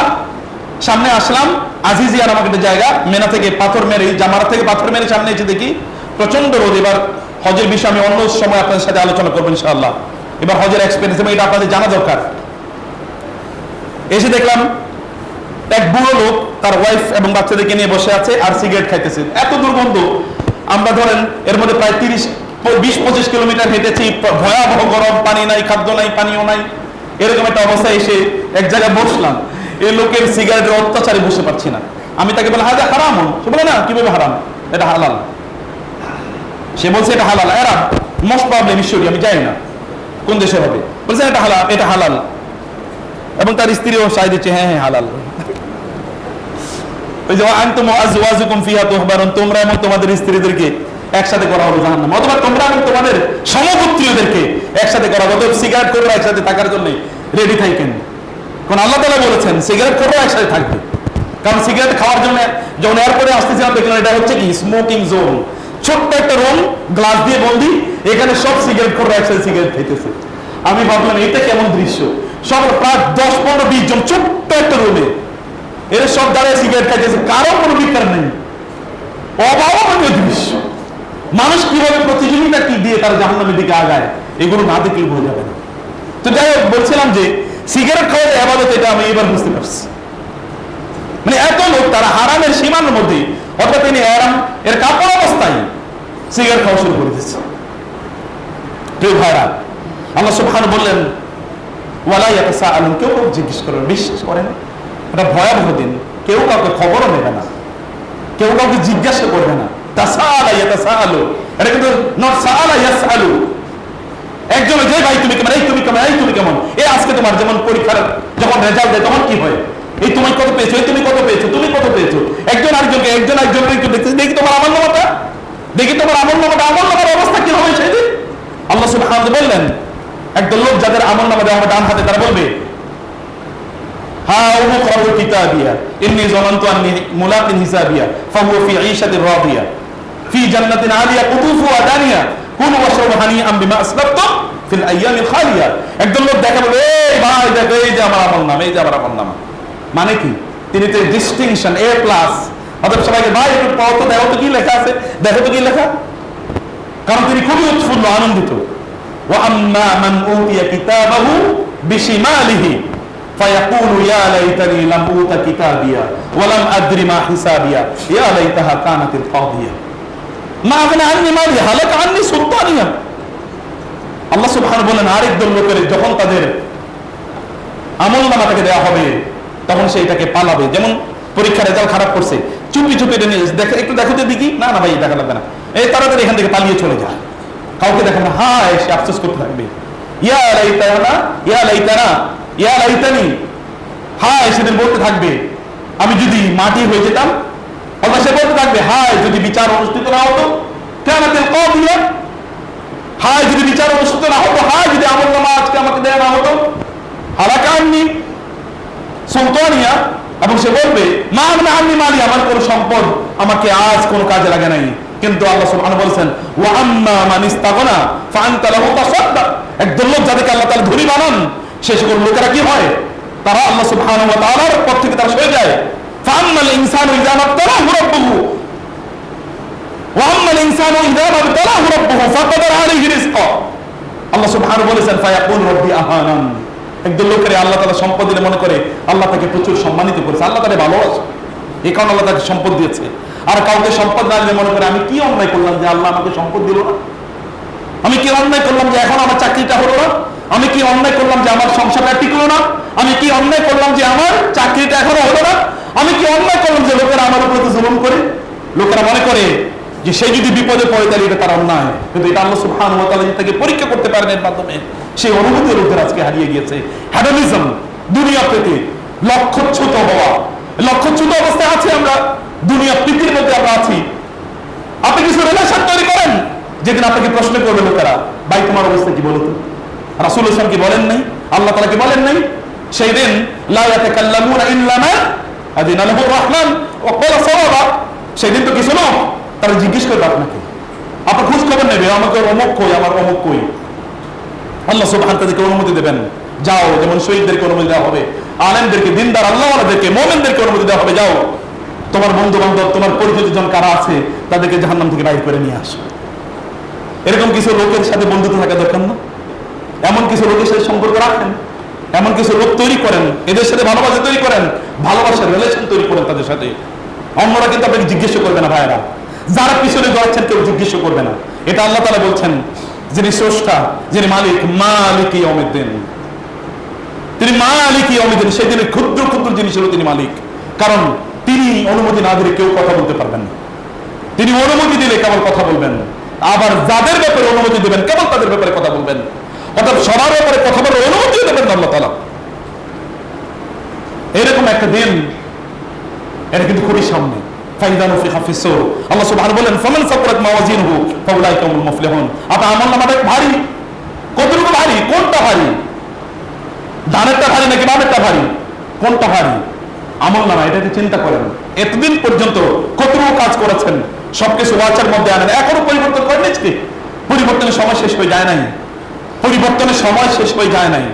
সামনে আসলাম, আজিজিয়া নামক একটা জায়গা, মেনা থেকে পাথর মেরে, জামারা থেকে পাথর মেরে সামনে এসে দেখি প্রচন্ড রোদ। এবার হজের বিষয়ে আমি অন্য সময় আপনাদের সাথে আলোচনা করবো ইনশাআল্লাহ। এবার হজের এক্সপেরিয়েন্স, এটা আপনাদের জানা দরকার। এসে দেখলাম এক বুড়ো লোক তার ওয়াইফ এবং বাচ্চাদেরকে নিয়ে বসে আছে আর সিগারেট খাইতেছে। এত দুর্গন্ধ, আমরা ধরেন এর মধ্যে প্রায় 20-25 কিলোমিটার হেঁটেছি, ভয়াবহ গরম, পানি নাই, খাদ্য নাই, পানীয় নাই, এরকম একটা অবস্থায় এসে এক জায়গায় বসলাম। এই লোকের সিগারেটের অত্যাচারে বসে পারছি না। আমি তাকে বললাম হাজা হারাম, সে বলে না কিভাবে হারাম, এটা হালাল। সে বলছে এটা হালাল। এরা মোস্ট প্রবলেম ইস্যুরি, আমি জানি না কোন দেশে হবে, বলছে এটা হালাল, এটা হালাল। এবং তার স্ত্রীও সাই দিচ্ছে হ্যাঁ হ্যাঁ হালাল। ওই যে আনতুম আজওয়াজুকুম ফিহা তুহবারুন, তোমরা এবং তোমাদের স্ত্রীদেরকে একসাথে করা হবে জাহান্নামে, অথবা তোমরা এবং তোমাদের সমগোত্রীয়দেরকে একসাথে করা হবে। সিগারেট করবে একসাথে থাকার জন্য রেডি থাকেন, কারণ আল্লাহ তাআলা বলেছেন সিগারেট করবে একসাথে থাকবে। কারণ সিগারেট খাওয়ার জন্য যখন এয়ারপোর্টে আসতেছিলাম দেখলাম এটা হচ্ছে কি স্মোকিং জোন, ছোট্ট একটা রুম, গ্লাস দিয়ে বন্দি, এখানে সব সিগারেট করবে একসাথে সিগারেট খাইতেছে। আমি ভাবলাম এটা কেমন দৃশ্য, সব প্রায় 10-15-20 জন ছোট্ট একটা রুমে, এরা সব দাঁড়িয়ে সিগারেট খাইতেছে, কারো কোনো বিকার নেই। অভাবনীয় দৃশ্য। মানুষ কিভাবে প্রতিযোগিতা কি দিয়ে তার জাহান্নামের দিকে আগায়, এগুলো না দেখলে বোঝা যাবে না। তো যাই হোক, বলছিলাম যে সিগারেট খাওয়া ইবাদত, এটা আমি এবার বুঝতে পারছি। মানে এত লোক তারা হারামের সীমার মধ্যে, অথবা তিনি হারাম এর কাপড় অবস্থায় সিগারেট খাওয়া শুরু করে দিচ্ছে। প্রিয় ভাইরা, আল্লাহ সুবহানাহু বললেন ওয়ালা ইয়াতাসাআলুন, কেউ জিজ্ঞেস করবে, বিশ্বাস করেন এটা ভয়াবহ দিন, কেউ কাউকে খবরও নেবে না, কেউ কাউকে জিজ্ঞাসা করবে না। তাসাআলা ইয়াতাসাআলু, এটা কিন্তু নট সাআলা ইয়াসআলু। একজন যে ভাই তুমি কেমন, এই তুমি কেমন, এই তুমি কেমন, এই আজকে তোমার যেমন পরীক্ষার যখন রেজাল্ট দেয় তখন কি হয়, এই তুমি কত পেয়েছো, এই তুমি কত পেয়েছো, তুমি কত পেয়েছো, একজন আরেকজনকে, একজন আরেকজনকে একটু দেখতেছে, দেখি তোমার আমলনামাটা, দেখি তোমার আমলনামাটা, আমলনামার অবস্থা কি হবে সেদিন। আল্লাহ সুবহানাহু বললেন একদল লোক যাদের আমলনামা দেওয়া হবে ডান হাতে, তারা বলবে হা উমুকরাউ কিতাবিয়া ইন্নী যানানতু আন্নী মুলাকিন হিসাবিয়া ফাহুয়া ফি ঈশাতির রাদিয়া ফি জান্নাতিন আলিয়া কুতুফুহা দানিয়া কুলু ওয়াশরাবু হানিআন বিমা আসলাফতুম ফিল আইয়ামিল খালিয়া। একদল লোক দেখাবে এই ভাই দেখো, এই যে আমার আমলনামা, এই যে আমার আমলনামা। মানে কি, তিনি তো ডিস্টিংশন A+, অতএব সবাইকে ভাই একটু পড়ো তো, দেখো তো কি লেখা আছে, দেখো তো কি লেখা। কারণ তিনি খুবই উৎফুল্ল, আনন্দিত। ওয়া আম্মা মান উতিয়া কিতাবাহু বিশিমালিহি ফায়াকুলু ইয়া লাইতানি লাম উতা কিতাবিয়া ওয়া লাম আদরি মা হিসাবিয়া ইয়া লাইতাহা কানাতিল কাদিয়া মা আগনা আন্নি মালি হালাকা আন্নি সুলতানিয়া। আল্লাহ সুবহানাহু বলেন আরেক দল লোকের যখন তাদের আমলনামাটাকে দেওয়া হবে তখন সেইটাকে পালাবে। যেমন পরীক্ষার রেজাল্ট খারাপ করছে, চুপি চুপি দেখে একটু দেখো তো দেখি, না না ভাই দেখা লাগবে না, এই তাড়াতাড়ি এখান থেকে পালিয়ে চলে যায়, কাউকে দেখে না, হ্যাঁ সে আফসোস করতে থাকবে, ইয়া লাইতানা ইয়া লাইতানা ইয়া লাইতানি, হ্যাঁ সেদিন বলতে থাকবে আমি যদি মাটি হয়ে যেতাম, অথবা সে বলতে থাকবে হায় যদি বিচার অনুষ্ঠিত না হতো, কানাতিল কাদিয়া, হায় যদি বিচার অনুষ্ঠিত না হতো, হায় যদি আমলনামা আজকে আমাকে দেয়া না হতো, হালাকা আন্নি সুলতানিয়া এবং সে বলবে মা আমি মালি, আমার কোন সম্পদ আমাকে আজ কোন কাজে লাগে নাই। কিন্তু আল্লাহ সুবহানাহু বলেছেন ওয়া আম্মা মান ইস্তাগনা ফাআনতা লাহু তাসাদ্দাক, একদল লোক যাদেরকে আল্লাহ তাআলা ধনী বানান সে সকল লোকেরা কি হয়, তারা আল্লাহ সুবহানাহু ওয়া তাআলার পথ থেকে তারা সরে যায়। ফাআম্মাল ইনসানু ইযা মাবতালাহু রাব্বুহু ওয়া আম্মাল ইনসানু ইযা মাবতালাহু রাব্বুহু ফাকাদারা আলাইহি রিজকা, আল্লাহ সুবহানাহু বলেছেন ফায়াকুল রাব্বি আহানান। একদল লোকের আল্লাহ তাআলা সম্পদ দিলে মনে করে আল্লাহ তাকে প্রচুর সম্মানিত করেছে, আল্লাহ তাকে ভালোবাসে, এই কারণে আল্লাহ তাকে সম্পদ দিয়েছে। আর কাউকে সম্পদ না দিলে মনে করে আমি কি অন্যায় করলাম যে আল্লাহ আমাকে সম্পদ দিল না, আমি কি অন্যায় করলাম যে এখন আমার চাকরিটা হলো না, আমি কি অন্যায় করলাম যে আমার সংসারটা টিকলো না, আমি কি অন্যায় করলাম যে আমার চাকরিটা এখনো হলো না, আমি কি অন্যায় করলাম যে লোকেরা আমার উপরে জুলুম করে। লোকেরা মনে করে যে সে যদি বিপদে পড়ে তাহলে এটা তার অন্যায়, কিন্তু এটা আল্লাহ সুবহানাহু ওয়া তাআলা তাকে পরীক্ষা করতে পারেন এর মাধ্যমে। সেই অনুভূতি লোকের আজকে হারিয়ে গিয়েছে। হ্যাডোনিজম, দুনিয়া প্রীতি, লক্ষ্যচ্যুত হওয়া, লক্ষ্যচ্যুত অবস্থায় আছে আমরা, দুনিয়া প্রীতির মধ্যে আমরা আছি। আপনি কিছু রিলেশন তৈরি করেন, যেদিন আপনাকে প্রশ্ন করবে লোকেরা ভাই তোমার অবস্থা কি বলতো, রাসূল সাল্লাল্লাহু কি বলেন নাই, আল্লাহ তাআলা কি বলেন নাই, সেই দিন লা ইয়াতাকাল্লামুনা ইল্লা মা আযিনা লাহু রাহমান ওয়া ক্বালা সাওয়াবা, সেই দিন তো কিছু না, তারা জিজ্ঞেস করবে আপনাকে, আপনার খোঁজ খবর নেবে আমাকে অমুক কই, আমার অমুক কই। আল্লাহ সুবহানাহু তাদেরকে অনুমতি দেবেন, যাও, যেমন শহীদদেরকে অনুমতি দেওয়া হবে, আলেমদেরকে, দিনদার আল্লাহওয়ালাদেরকে, মুমিনদেরকে অনুমতি দেওয়া হবে, যাও তোমার বন্ধু বান্ধব, তোমার পরিচিত জন কারা আছে তাদেরকে জাহান্নাম থেকে বাইর করে নিয়ে আসো। এরকম কিছু লোকের সাথে বন্ধুত্ব থাকা দরকার না? এমন কিছু লোকের সাথে সম্পর্ক রাখেন, এমন কিছু লোক তৈরি করেন, এদের সাথে ভালোবাসা তৈরি করেন, ভালোবাসার রিলেশন তৈরি করেন তাদের সাথে। অন্যরা কিন্তু আপনাকে জিজ্ঞেস করবে না ভাইয়েরা, যারা পিছনে জড়াচ্ছেন কেউ জিজ্ঞেস করবে না। এটা আল্লাহ তাআলা বলছেন, যিনি স্রষ্টা, যিনি মালিক, মালিক ইয়াউমিদ্দিন, তিনি মালিক ইয়াউমিদ্দিন, সেই দিনের ক্ষুদ্র ক্ষুদ্র জিনিসেরও তিনি মালিক। কারণ তিনি অনুমতি না দিলে কেউ কথা বলতে পারবেন না, তিনি অনুমতি দিলে কেবল কথা বলবেন, আবার যাদের ব্যাপারে অনুমতি দেবেন কেবল তাদের ব্যাপারে কথা বলবেন, অর্থাৎ সবার ব্যাপারে কথা বলার অনুমতি দেবেন আল্লাহ তাআলা। এরকম একটা দিন, এটা কিন্তু খুবই সামনে। আল্লাহ সুবহানাহু বলেন ফামান সাকরাত মাওয়াজিনহু ফাউলাইকা হুমুল মুফলিহুন। আপনার আমলনামাটা ভারী, কতটুকু ভারী, কোনটা ভারী, ডানেরটা ভারী নাকি বামেরটা ভারী, কোনটা ভারী? আমলনামা, এটাকে চিন্তা করেন। এতদিন পর্যন্ত কতটুকু কাজ করেছেন, সবকিছু ওয়াচের মধ্যে আনেন, এখনো পরিবর্তন করেন নিজকে। পরিবর্তনের সময় শেষ হয়ে যায় নাই, পরিবর্তনের সময় শেষ হয়ে যায় নাই,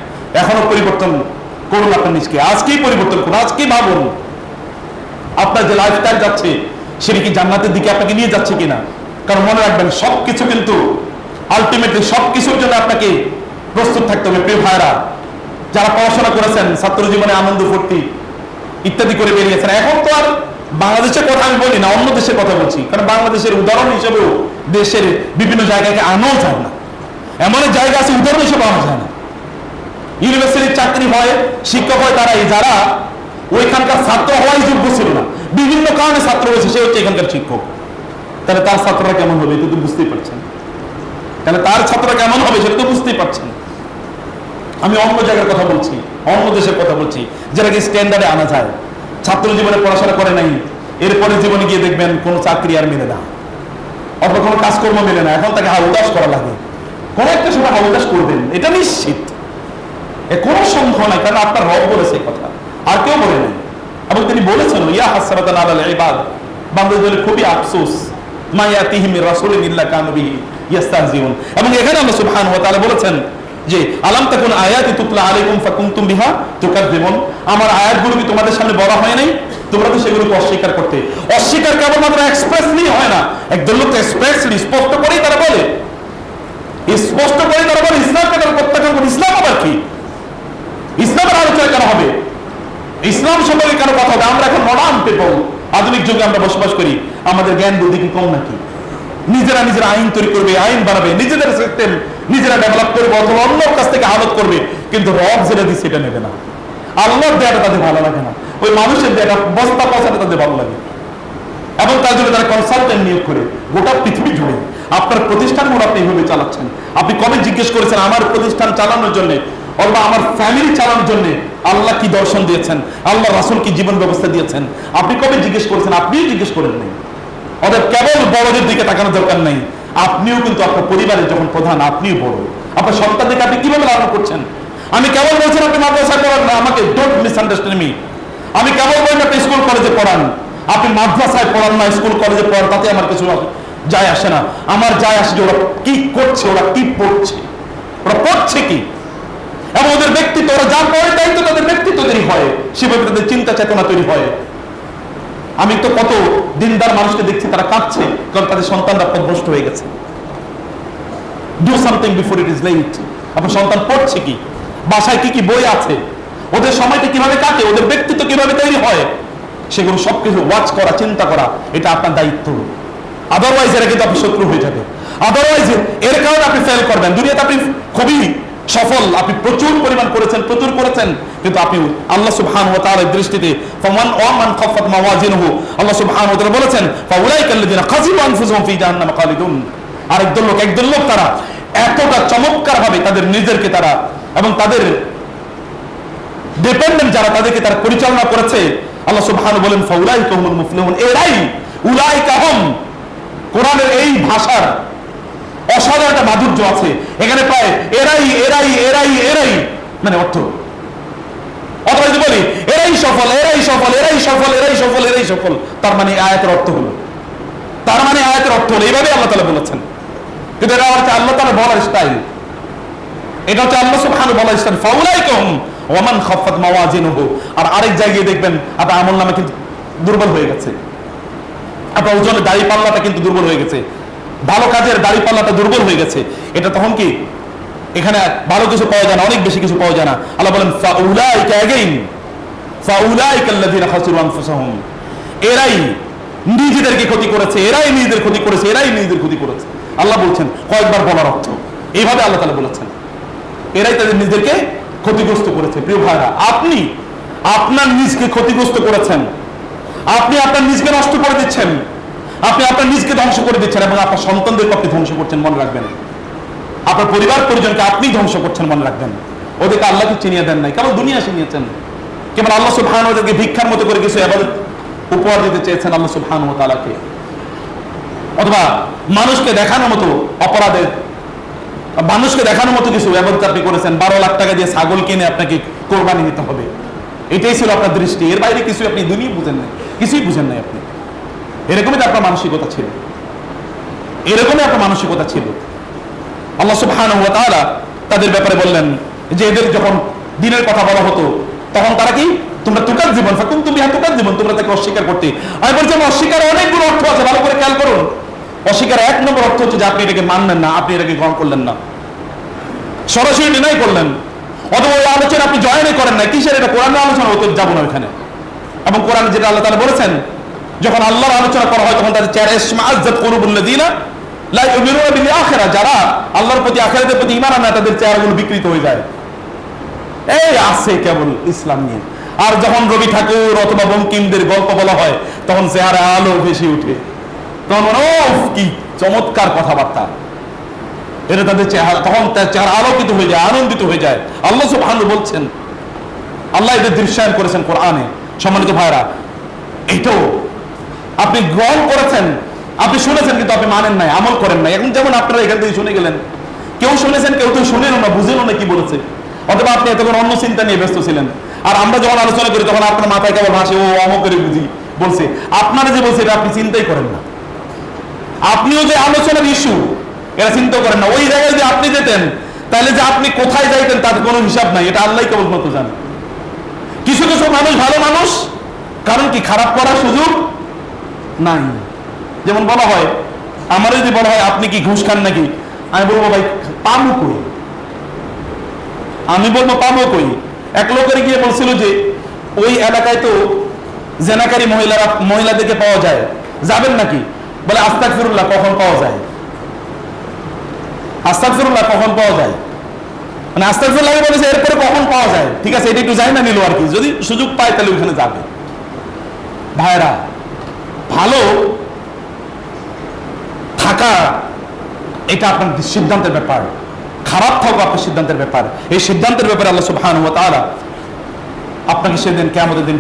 এখনো পরিবর্তন করুন আপনার নিজকে। আজকেই পরিবর্তন করুন, আজকেই ভাবুন আপনার যে লাইফস্টাইল যাচ্ছে সেটা কি জান্নাতের দিকে আপনাকে নিয়ে যাচ্ছে কিনা। কারণ মনে রাখবেন সবকিছু কিন্তু আলটিমেটলি সবকিছুর জন্য আপনাকে প্রস্তুত থাকতে হবে। প্রিয় ভাইরা, যারা পড়াশোনা করেছেন, ছাত্র জীবনে আনন্দ ফুর্তি ইত্যাদি করে বেরিয়েছেন, এখন তো আর বাংলাদেশের কথা আমি বলি না, অন্য দেশের কথা বলছি, কারণ বাংলাদেশের উদাহরণ হিসেবেও দেশের বিভিন্ন জায়গাকে আনাও যায় না, এমন জায়গা আছে উদাহরণ হিসেবে আনা যায় না। ইউনিভার্সিটির চাকরি হয়, শিক্ষক হয় তারাই, যারা ওইখানকার ছাত্র হওয়াই যোগ্য ছিল না, বিভিন্ন কারণে ছাত্র হয়েছে, সে হচ্ছে এখানকার শিক্ষক। তাহলে তার ছাত্ররা কেমন হবে এটা তো বুঝতেই পারছেন, তাহলে তার ছাত্ররা কেমন হবে সেটা তো বুঝতেই পারছেন। আমি অন্য জায়গার কথা বলছি, অন্য দেশের কথা বলছি, যেটাকে স্ট্যান্ডার্ডে আনা যায়। ছাত্র জীবনে পড়াশোনা করে নাই, এরপরে জীবনে গিয়ে দেখবেন কোনো চাকরি আর মেলে না, অথবা কোনো কাজকর্ম মেলে না, এখন তাকে হাউদাস করা লাগে। কোন একটা সময় হাউদাস করবেন, এটা নিশ্চিত, এ কোনো সন্দেহ নাই, কারণ আপনার রব বলেছে কথা, আর কেউ বলে নাই। এবং তিনি বলেছেন ইয়া হাসরাতান আলাল ইবাদ, বান্দাদের খুবই আফসোস, মা ইয়াতিহিম মির রাসূলিন ইল্লা কানু বিহি ইস্তাহজিউন। এবং এখানে আল্লাহ সুবহানাহু ওয়া তাআলা বলেছেন যে আলাম তাকুন আয়াতি তুতলা আলাইকুম ফাকুনতুম বিহা তুকাযযিবুন, আমার আয়াতগুলো কি তোমাদের সামনে বলা হয় নাই, তোমরা তো সেগুলোকে অস্বীকার করতে। অস্বীকার কেবলমাত্র এক্সপ্রেসলি হয় না, একদল লোক এক্সপ্রেসলি স্পষ্ট করেই তারা বলে, স্পষ্ট করেই তারা বলে ইসলামকে তারা প্রত্যাখ্যান করে। ইসলাম আবার কি? ইসলামের আলোচনা কেন হবে, ইসলাম সম্পর্কে কেন কথা হবে? আমরা এখন মডার্ন পিপল, আধুনিক যুগে আমরা বসবাস করি, আমাদের জ্ঞান বুদ্ধি কি কম নাকি? নিজেরা নিজেরা আইন তৈরি করবে, আইন বানাবে, নিজেদের সিস্টেম নিজেরা ডেভেলপ করবে, অথবা অন্যর কাছ থেকে হালত করবে, কিন্তু রব যেটা দিচ্ছে সেটা নেবে না। আল্লাহর দেয়াটা তাদের ভালো লাগে না, ওই মানুষের দেয়াটা বস্তা পচাটা তাদের ভালো লাগে। এবং তার জন্য তারা কনসালটেন্ট নিয়োগ করে গোটা পৃথিবী জুড়ে। আপনার প্রতিষ্ঠানগুলো আপনি এইভাবে চালাচ্ছেন। আপনি কবে জিজ্ঞেস করেছেন আমার প্রতিষ্ঠান চালানোর জন্য অথবা আমার ফ্যামিলি চালানোর জন্য আল্লাহ কি দর্শন দিয়েছেন, আল্লাহ রাসূল কি জীবন ব্যবস্থা দিয়েছেন? আপনি কবে জিজ্ঞেস করেছেন? আপনিও জিজ্ঞেস করেন নাই। অর্থাৎ কেবল বড়দের দিকে তাকানোর দরকার নেই, আপনিও কিন্তু আপনার পরিবারের যখন প্রধান, আপনিও বড়। আপনার সন্তানদেরকে আপনি কিভাবে লালন করছেন? আমি কেবল বলছেন আপনি মাদ্রাসা করেন না, আমাকে ডোন্ট মিসআন্ডারস্ট্যান্ড মি, আমি কেবল বলেন আপনি স্কুল কলেজে পড়ান, আপনি মাদ্রাসায় পড়ান না স্কুল কলেজে পড়ান, তাতে আমার কিছু যায় আসে না। আমার যায় আসে যে ওরা কি করছে, ওরা কি পড়ছে, ওরা পড়ছে কি, এবং ওদের ব্যক্তিত্ব, ওরা যা পড়ে তাই তো তাদের ব্যক্তিত্ব তৈরি হয়, সেভাবে তাদের চিন্তা চেতনা তৈরি হয়। আমি তো কত দিনদার মানুষকে দেখছি তারা কাঁদছে কারণ তাদের সন্তানরা পথভ্রষ্ট হয়ে গেছে। Do something before it is late. আপনার সন্তান পড়ছে কি, বাসায় কি কি বই আছে, ওদের সময়টা কিভাবে কাটে, ওদের ব্যক্তিত্ব কিভাবে তৈরি হয়, সেগুলো সবকিছু ওয়াচ করা, চিন্তা করা, এটা আপনার দায়িত্ব। আদারওয়াইজ এরা কিন্তু আপনি শত্রু হয়ে যাবে, আদারওয়াইজ এর কারণে আপনি ফেল করবেন। দুনিয়াতে আপনি খুবই সফল, আপনি প্রচুর পরিমাণ করেছেন, প্রচুর করেছেন, কিন্তু আপনি আল্লাহ সুবহানাহু ওয়া তাআলার দৃষ্টিতে ফামান ওয়ামান খাফাত মাওয়াজিনহু, আল্লাহ সুবহানাহু ওয়া তাআলা বলেছেন ফাউলাইকাল্লাযিনা খাসিরু আনফুসাহুম ফি জাহান্নাম খালিদুন। আরেকদল লোক তারা এতটা চমৎকার ভাবে তাদের নিজেদেরকে তারা এবং তাদের ডিপেন্ডেন্ট যারা তাদেরকে তারা পরিচালনা করেছে, আল্লাহ সুবহানাহু বলেন ফাউলাইকা হুমুল মুফলিহুন, এরাই উলাইকা হুম। কোরআনের এই ভাষার অসাধারণ একটা মাধুর্য আছে এখানে, প্রায় এরাই এরাই এরাই এরাই মানে অর্থ। অথবা যদি বলি এরাই সফল, এরাই সফল, এরাই সফল, এরাই সফল, এরাই সফল, তার মানে আয়াতের অর্থ হলো, তার মানে আয়াতের অর্থ হলো এইভাবে আল্লাহ তাআলা বলেছেন। কিন্তু এটা হচ্ছে আল্লাহ তাআলা বলার স্টাইল, এটা হচ্ছে আল্লাহ সুবহানাহু বলার স্টাইল ফাউলাইকা হুম ওয়ামান খাফাত মাওয়াজিনুহু। আর আরেক জায়গায় দেখবেন আপনার আমলনামা কিন্তু দুর্বল হয়ে গেছে, আপনার ওজনের দাড়ি পাল্লাটা কিন্তু দুর্বল হয়ে গেছে, ভালো কাজের দাড়ি পাল্লাটা দুর্বল হয়ে গেছে। এটা তখন কি এখানে ভালো কিছু পাওয়া যায় না, অনেক বেশি কিছু পাওয়া যায় না। আল্লাহ বলেন ফাউলাইকা, अगेन ফাউলাইকাল্লাযিনা খাসিরু আনফুসাহুম, এরাই নিজেদেরকে ক্ষতি করেছে, এরাই নিজেদের ক্ষতি করেছে, এরাই নিজেদের ক্ষতি করেছে। আল্লাহ বলছেন কয়েকবার বলার অর্থ এইভাবে আল্লাহ তাআলা বলেছেন এরাই তাদের নিজেদেরকে ক্ষতিগ্রস্ত করেছে। প্রিয় ভাইরা, আপনি আপনার নিজকে ক্ষতিগ্রস্ত করেছেন, আপনি আপনার নিজকে নষ্ট করে দিচ্ছেন, আপনি আপনার নিজকে ধ্বংস করে দিচ্ছেন এবং আপনার সন্তানদেরকে আপনি ধ্বংস করছেন, মনে রাখবেন। আপনার পরিবার পরিজনকে আপনি ধ্বংস করছেন, মনে রাখবেন। ওদেরকে আল্লাহকে চিনিয়ে দেন নাই, কেবল দুনিয়া চিনিয়েছেন, কেবল আল্লাহ সুবহানাহু ওয়া তাআলাকে ভিক্ষার মতো করে কিছু ইবাদত উপহার দিতে চেয়েছেন আল্লাহ সুবহানাহু ওয়া তাআলাকে, অথবা মানুষকে দেখানোর মতো অপরাধের, মানুষকে দেখানোর মতো কিছু ইবাদত আপনি করেছেন। 12 লাখ টাকা দিয়ে ছাগল কিনে আপনাকে কোরবানি দিতে হবে, এটাই ছিল আপনার দৃষ্টি। এর বাইরে কিছু আপনি দুনিয়া বুঝেন নাই, কিছুই বুঝেন নাই আপনি। এরকমই তো আপনার মানসিকতা ছিল, এরকমই আপনার মানসিকতা ছিল। আল্লাহ সুবহানাহু ওয়া তাআলা তাদের ব্যাপারে বললেন যে এদের যখন দিনের কথা বলা হতো তখন তারা কি, তোমরা তুকাজ্জিবুন ফাকুনতুম বিহা তুকাজ্জিবুন, তোমরা তাকে অস্বীকার করতে। আমি বলছি অস্বীকার অনেকগুলো অর্থ আছে, ভালো করে খেয়াল করুন। অস্বীকার এক নম্বর অর্থ হচ্ছে যে আপনি এটাকে মানলেন না, আপনি এটাকে গ্রহণ করলেন না, সরাসরি ডিনাই করলেন, অথবা ওই আলোচনা আপনি জয়েনই করেন না। কিসের এটা? কোরআনের আলোচনা হতে যাব না ওইখানে। এবং কোরআনে যেটা আল্লাহ তাআলা বলেছেন, যখন আল্লাহর আলোচনা করা হয় তখন তাদের চেহারা ইসমাআজ্জাত কুলুবুল্লাযিনা লা ইউমিনুনা বিল আখিরা, যারা আল্লাহর প্রতি আখিরাতের প্রতি ঈমান আনে তাদের চেহারাগুলো বিকৃত হয়ে যায়, এই আছে কেবল ইসলাম নিয়ে। আর যখন রবি ঠাকুর অথবা বঙ্কিমদের গল্প বলা হয় তখন চেহারা আলো ভেসে উঠে, তখন কি চমৎকার কথাবার্তা, এটা তাদের চেহারা, তখন তার চেহারা আলোকিত হয়ে যায়, আনন্দিত হয়ে যায়। আল্লাহ সুবহানাহু বলছেন, আল্লাহ এদের দৃশ্যায়ন করেছেন কোরআনে। সম্মানিত ভাইরা, এটাও আপনি গ্রহণ করেছেন, আপনি শুনেছেন কিন্তু আপনি মানেন নাই, আমল করেন নাই। এখন যেমন আপনারা এখান থেকে শুনে গেলেন, কেউ শুনেছেন, কেউ তো শুনেন না, বুঝেন না কি বলেছে, অথবা আপনি এতক্ষণ অন্য চিন্তা নিয়ে ব্যস্ত ছিলেন। আর আমরা যখন আলোচনা করি তখন আপনার মাথায় কেবল ভাসে ও অমক করে বুঝি বলছে, আপনারা যে বলছে এটা আপনি চিন্তাই করেন না। আপনিও যে আলোচনার ইস্যু এরা চিন্তা করেন না। ওই জায়গায় যদি আপনি যেতেন তাহলে যে আপনি কোথায় যাইতেন তার কোনো হিসাব নাই, এটা আল্লাহ কেবলমাত্র জানেন। কিছু কিছু মানুষ ভালো মানুষ, কারণ কি খারাপ করার সুযোগ নাই। যেমন বলা হয়, আমার যদি বলা হয় আপনি কি ঘুষ খান নাকি, আমি বলবো ভাই পামু কই, আমি বলবো পামু কই। এক লোকের গিয়ে বলছিল যে ওই এলাকায় তো জেনাকারী মহিলাদেরকে পাওয়া যায়, যাবেন নাকি? বলে আস্তাগফিরুল্লাহ, কখন পাওয়া যায়? আস্তাগফিরুল্লাহ কখন পাওয়া যায়, মানে আস্তাগফিরুল্লাহ বলেছে, এরপরে কখন পাওয়া যায়? ঠিক আছে, এটা একটু যাই না নিল আর কি, যদি সুযোগ পায় তাহলে ওখানে যাবে। ভাইরা, ভালো থাকা এটা আপনার সিদ্ধান্তের ব্যাপার, খারাপ থাকা আপনার সিদ্ধান্তের ব্যাপার। এই সিদ্ধান্তের ব্যাপারে আল্লাহ সুবহানাহু ওয়া তাআলা আপনাকে সেদিন কিয়ামতের দিন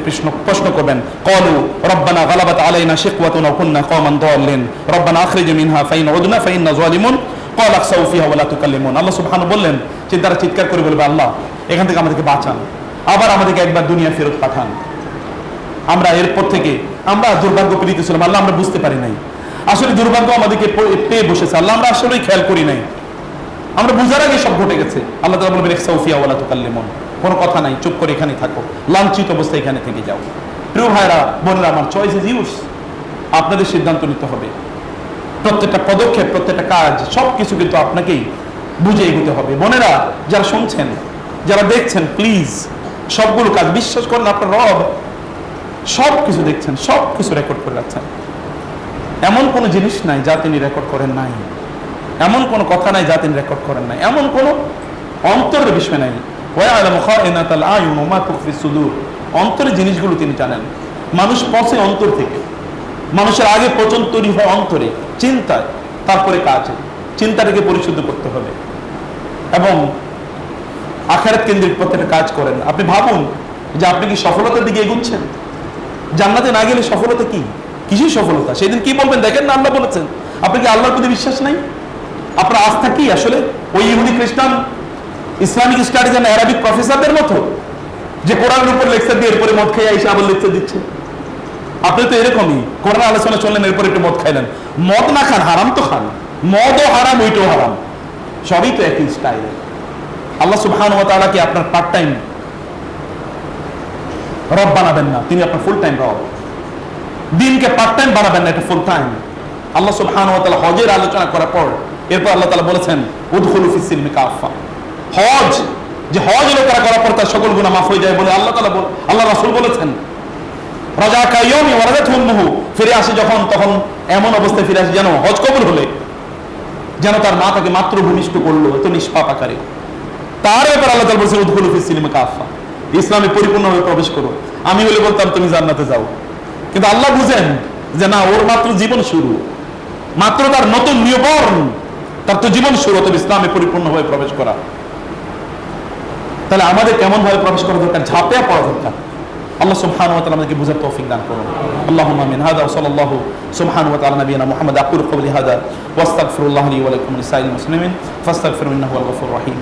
প্রশ্ন করবেন। ক্বালু রব্বানা গালাবাত আলাইনা শিকওয়াতুনা ওয়া কুননা কওমান দাল্লিন রব্বানা আখরিজনা মিনহা ফাইন উদনা ফাইন্না যালিমুন ক্বালা আখসাউ ফিহা ওয়া লা তুকাল্লিমুন। আল্লাহ সুবহানাহু বললেন যে তারা চিৎকার করে বলবে, আল্লাহ এখান থেকে আমাদেরকে বাঁচান, আবার আমাদেরকে একবার দুনিয়া ফেরত পাঠান। আমরা এরপর থেকে আমরা দুর্ভাগ্য পীড়িত ছিলাম, আল্লাহ আমরা বুঝতে পারি নাই আসলে দুর্ভাগ্য আমাদেরকে পেয়ে বসেছে, আল্লাহ আমরা আসলেই খেয়াল করি নাই, আমরা বুঝার আগে সব ঘটে গেছে। আল্লাহ তাআলা বলবেন ইখসাউফিয়া ওয়ালা তুকাল্লিমুন, কোনো কথা নাই, চুপ করে এখানে থাকো, লাঞ্ছিত অবস্থায় এখানে থেকে যাও। প্রিয় ভাইরা বোনেরা আমার, চয়েস ইজ ইউরস, আপনাদের সিদ্ধান্ত নিতে হবে। প্রত্যেকটা পদক্ষেপ, প্রত্যেকটা কাজ, সবকিছু কিন্তু আপনাকেই বুঝে এগোতে হবে। বোনেরা যারা শুনছেন, যারা দেখছেন, প্লিজ সবগুলো কাজ বিশ্বাস করেন আপনার রব সব কিছু দেখছেন, সব কিছু রেকর্ড করে রাখছেন। এমন কোনো জিনিস নাই যা তিনি রেকর্ড করেন নাই, এমন কোনো কথা নাই যা তিনি রেকর্ড করেন নাই, এমন কোনো অন্তরের বিষয় নাই। ওয়া'লামু খাইনাতাল আয়ুন ওয়া মা তুখফিস সুদূর, অন্তরের জিনিসগুলো তিনি জানেন। মানুষ পচে অন্তর থেকে, মানুষের আগে পচন তৈরি হয় অন্তরে, চিন্তায়, তারপরে কাজে। চিন্তাটাকে পরিশুদ্ধ করতে হবে এবং আখিরাত কেন্দ্রিক প্রত্যেকটা কাজ করেন। আপনি ভাবুন যে আপনি কি সফলতার দিকে এগুচ্ছেন? জান্নাতে না গেলে সফলতা কি? কিসের সফলতা? সেদিন কি বলবেন? দেখেন না, আল্লাহ বলেছেন। আপনি কি আল্লাহর প্রতি বিশ্বাস নাই? আপনার আস্থা কি আসলে ওই ইহুদি খ্রিস্টান ইসলামিক স্টাডিজ এন্ড অ্যারাবিক প্রফেসরদের মতো, যে কোরআনের উপর লেকচার দিয়ে এরপরে মদ খেয়ে এসে আবার লেকচার দিচ্ছে? আপনি তো এরকমই, কোরআন আলোচনা চললেন, এরপর একটু মদ খাইলেন। মদ না খান, হারাম তো খান, মদও হারাম, ওইটাও হারাম, সবই তো একই স্টাইল। আল্লাহ সুবহানাহু ওয়া তাআলা কি আপনার পার্ট টাইম রব বানাবেন না, তিনি আপনার ফুল টাইম রব। দিনকে পার্ট টাইম বানাবেন না, এটা ফুল টাইম। আল্লাহ সুবহানাহু ওয়া তাআলা হজের আলোচনা করার পর এরপর আল্লাহ তাআলা বলেছেন উদখুলু ফিস সিলমি কাফা। হজ, যে হজ লোকেরা করার পর তার সকল গুনাহ মাফ হয়ে যায় বলে আল্লাহ তাআলা আল্লাহ রাসূল বলেছেন। রাজা কাইয়ুম ওয়ারাদাতুহু, ফিরে আসে যখন, তখন এমন অবস্থায় ফিরে আসে যেন হজ কবুল হলে, যেন তার মা তাকে মাত্র ভূমিষ্ঠ করলো, এত নিষ্পাপ আকারে। তার ব্যাপারে আল্লাহ তাআলা বলেছেন উদখুলু ফিস সিলমি কাফা, ইসলামে পরিপূর্ণভাবে প্রবেশ করো। আমি বলে বলতাম তুমি জান্নাতে যাও, কিন্তু আল্লাহ বুঝেন যে না, ওর মাত্র জীবন শুরু, মাত্র তার নতুন নিউবর্ন, তার তো জীবন শুরু, অতএব ইসলামে পরিপূর্ণভাবে প্রবেশ করা। তাহলে আমাদের কেমন ভাবে প্রবেশ করা দরকার? ঝাঁপিয়ে পড়া দরকার। আল্লাহ সুবহানাহু ওয়া তাআলা আমাদেরকে বুঝার তৌফিক দান করুন। আল্লাহুম্মা আমিন। হাদা ওয়া সাল্লাল্লাহু সুবহানাহু ওয়া তাআলা নবিয়ানা মুহাম্মদ। আকুলু কওলি হাদা ওয়া আস্তাগফিরুল্লাহ লি ওয়া লাকুম ওয়া লিসাইরিল মুসলিমিন ফাস্তাগফিরু ইন্নাহু হুয়াল গফুরুর রহিম।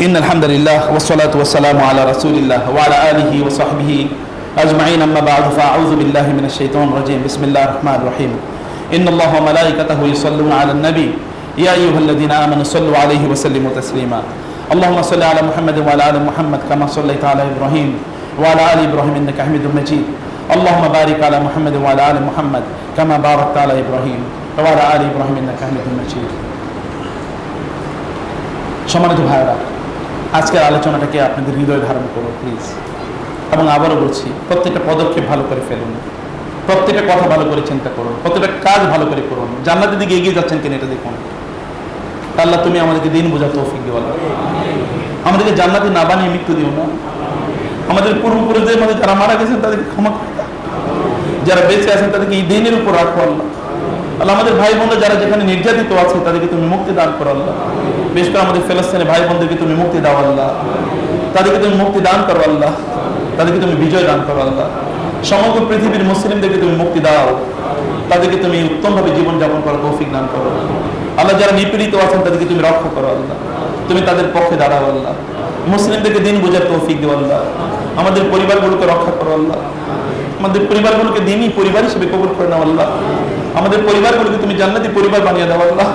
إن الحمد لله والصلاة والسلام على رسول الله وعلى آله وصحبه أجمعين، أما بعد فأعوذ بالله من الشيطان الرجيم. بسم الله الرحمن الرحيم. إن الله وملائكته يصلون على النبي يا أيها الذين آمنوا صلوا عليه وسلموا تسليما. اللهم صل على محمد وعلى آل محمد كما صليت على إبراهيم وعلى آل إبراهيم إنك حميد مجيد. اللهم بارك على محمد وعلى آل محمد كما باركت على إبراهيم وعلى آل إبراهيم إنك حميد مجيد. সম্মানিত ভাইরা, আজকের আলোচনাটাকে আপনাদের হৃদয়ে ধারণ করুন প্লিজ, এবং আবারও বলছি, প্রত্যেকটা পদক্ষেপ ভালো করে ফেলুন, প্রত্যেকটা কথা ভালো করে চিন্তা করুন, প্রত্যেকটা কাজ ভালো করে করুন। জান্নাতের দিকে এগিয়ে যাচ্ছেন কিনা এটা দেখুন। আল্লাহ তুমি আমাদেরকে দিন বোঝার তৌফিক দিও, আল্লাহ আমাদেরকে জান্নাতে না বানিয়ে মৃত্যু দিও না। আমাদের পূর্বপুরুষদের মধ্যে যারা মারা গেছেন তাদেরকে ক্ষমা করে দাও, যারা বেঁচে আছেন তাদেরকে এই দিনের উপর রাখো আল্লাহ। আল্লাহ আমাদের ভাই বোনরা যারা যেখানে নির্যাতিত আছে তাদেরকে তুমি মুক্তি দান করো আল্লাহ। বিশেষ করে আমাদের ফিলিস্তিনের ভাই বোনদেরকে তুমি মুক্তি দাও আল্লাহ, তাদেরকে তুমি মুক্তি দান করো আল্লাহ, তাদেরকে তুমি বিজয় দান করো আল্লাহ। সমগ্র পৃথিবীর মুসলিমদেরকে তুমি মুক্তি দাও, তাদেরকে তুমি উত্তমভাবে জীবনযাপন করার তৌফিক দান করো আল্লাহ। যারা নিপীড়িত আছেন তাদেরকে তুমি রক্ষা করো আল্লাহ, তুমি তাদের পক্ষে দাঁড়াও আল্লাহ। মুসলিমদেরকে দিন বোঝার তৌফিক দিও আল্লাহ। আমাদের পরিবারগুলোকে রক্ষা করো আল্লাহ, আমাদের পরিবারগুলোকে দিনই পরিবার হিসেবে কবুল করে নাও আল্লাহ। আমাদের পরিবারগুলোকে তুমি জান্নাতি পরিবার বানিয়ে দাও আল্লাহ।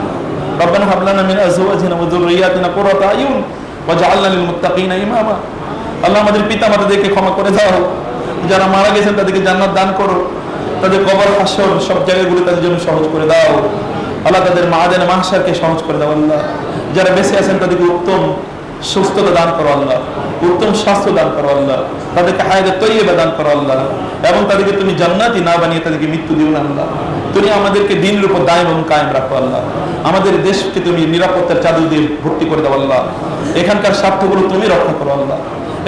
রব্বানা হাব লানা মিন আজওয়াজিনা ওয়া যুররিয়াতিনা কুররাতা আয়ুন ওয়াজআলনা লিল মুত্তাকিনা ইমামা। আল্লাহ আমাদের পিতামাতাদেরকে ক্ষমা করে দাও, যারা মারা গেছেন তাদেরকে জান্নাত দান করো, তাদের কবর হাসর সব জায়গাগুলো তাদের জন্য সহজ করে দাও আল্লাহ। তাদের মাআদান মাহশারকে সহজ করে দাও আল্লাহ। যারা বেঁচে আছেন তাদেরকে উত্তম সুস্থতা দান করো আল্লাহ, উত্তম স্বাস্থ্য দান করো আল্লাহ, তাদেরকে হায়াতে তৈয়বা দান করো আল্লাহ, এবং তাদেরকে তুমি জান্নাতি না বানিয়ে তাদেরকে মৃত্যু দিও না আল্লাহ। তুমি আমাদেরকে দিনের উপর দায়ম এবং কায়েম রাখো আল্লাহ। আমাদের দেশকে তুমি নিরাপত্তার চাদর দিয়ে ভর্তি করে দাও আল্লাহ। এখানকার স্বার্থগুলো তুমি রক্ষা করো আল্লাহ।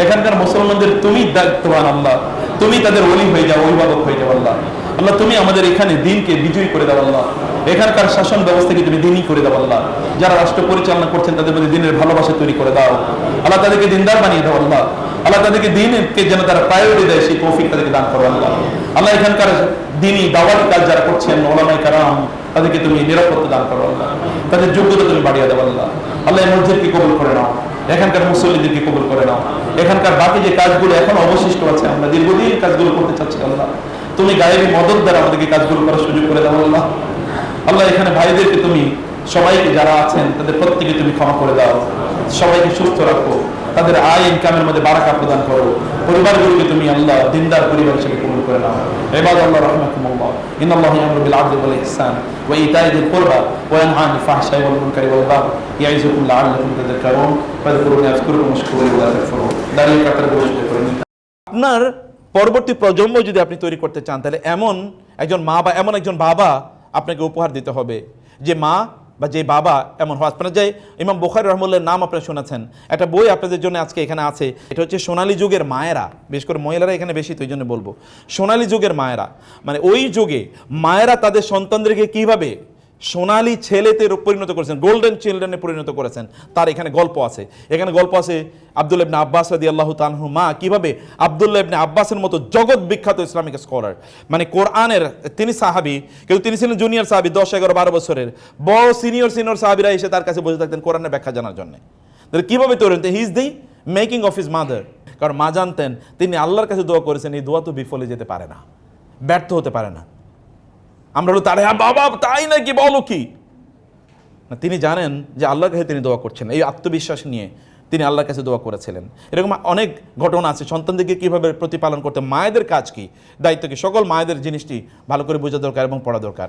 এখানকার মুসলমানদের তুমি দায়িত্ববান আল্লাহ, তুমি তাদের ওলি হয়ে যাও, অভিভাবক হয়ে যাও আল্লাহ। আল্লাহ তুমি আমাদের এখানে দিনকে বিজয়ী করে দাও আল্লাহ। এখানকার শাসন ব্যবস্থাকে তুমি দিনই করে দাও আল্লাহ। যারা রাষ্ট্র পরিচালনা করছেন তাদের মধ্যে দিনের ভালোবাসা তৈরি করে দাও আল্লাহ। তাদেরকে দিনদার বানিয়ে দাও আল্লাহ। আল্লাহ তাদেরকে দিনকে যেন তারা প্রায়োরিটি দেয় সেই তৌফিক তাদেরকে দান করো আল্লাহ। আল্লাহ এখানকার দিনই দাওয়াতি কাজ যারা করছেন ওলামায়ে কেরাম, তাদেরকে তুমি নিরাপত্তা দান করো আল্লাহ। তাদের যোগ্যতা তুমি বাড়িয়ে দাও আল্লাহ। আল্লাহ এই মসজিদকে কবুল করে নাও, এখানকার মুসল্লিদেরকে কবুল করে নাও। এখানকার বাকি যে কাজগুলো এখন অবশিষ্ট আছে, আমরা দীর্ঘদিন কাজগুলো করতে চাচ্ছি আল্লাহ, তুমি গায়েবী মদদ দ্বারা আমাদেরকে কাজগুলো করার সুযোগ করে দাও আল্লাহ। আল্লাহ এখানে ভাইদেরকে তুমি সবাইকে যারা আছেন তাদের প্রত্যেকে তুমি ক্ষমা করে দাও, সবাইকে সুস্থ রাখো, তাদের আয় ইনকামের মধ্যে বারাকা প্রদান করো, পরিবারগুলোকে তুমি আল্লাহ দিনদার পরিবার হিসেবে কবুল করে নাও। ইবাদাল্লাহ রাহমাকুমুল্লাহ, ইন্নাল্লাহা ইয়ামুরু বিল আদলি ওয়াল ইহসান ওয়া ইতাই যিল কুরবা ওয়া ইয়ানহা আনিল ফাহশাই ওয়াল মুনকারি ওয়াল বাগই ইয়াইযুকুম লাআল্লাকুম তাযাক্কারুন ফাযকুরুনি আযকুরকুম ওয়াশকুরুনি ওয়া লা তাকফুরুন। দাঁড়িয়ে কাতার বসে করে নিন। আপনার পরবর্তী প্রজন্ম যদি আপনি তৈরি করতে চান, তাহলে এমন একজন মা বা এমন একজন বাবা আপনাকে উপহার দিতে হবে, যে মা বা যে বাবা এমন হয়। আপনারা যে ইমাম বুখারী রাহমাতুল্লাহর নাম আপনারা শুনেছেন, একটা বই আপনাদের জন্য আজকে এখানে আছে, এটা হচ্ছে সোনালী যুগের মায়েরা, বিশেষ করে মহিলারা এখানে বেশি, তো এই জন্য বলবো সোনালী যুগের মায়েরা। মানে ওই যুগে মায়েরা তাদের সন্তানদেরকে কিভাবে সোনালী ছেলেতে পরিণত করেছেন, গোল্ডেন চিলড্রেনে পরিণত করেছেন, তার এখানে গল্প আছে। এখানে গল্প আছে আব্দুল্লাহ ইবনে আব্বাস রাদিয়াল্লাহু তাআলা আনহু মা কিভাবে আব্দুল্লাহ ইবনে আব্বাসের মতো জগৎ বিখ্যাত ইসলামিক স্কলার, মানে কোরআনের তিনি সাহাবী, কিন্তু তিনি ছিলেন জুনিয়র সাহাবী, 10, 11, 12 বছরের। বড় সিনিয়র সাহাবীরা এসে তার কাছে বসে থাকতেন কোরআনের ব্যাখ্যা জানার জন্য। কিভাবে তৈরি হতেন? He is the making of his mother. কারণ মা জানতেন তিনি আল্লাহর কাছে দোয়া করেছেন, এই দোয়া তো বিফলে যেতে পারে না, ব্যর্থ হতে পারে না। আমরা হলো তারে বাবা তাই নাকি, বলো কি না, তিনি জানেন যে আল্লাহর কাছে তিনি দোয়া করছেন, এই আত্মবিশ্বাস নিয়ে তিনি আল্লাহর কাছে দোয়া করেছিলেন। এরকম অনেক ঘটনা আছে। সন্তানদেরকে কীভাবে প্রতিপালন করতে, মায়েদের কাজ কি, দায়িত্ব কি, সকল মায়েদের জিনিসটি ভালো করে বোঝা দরকার এবং পড়া দরকার।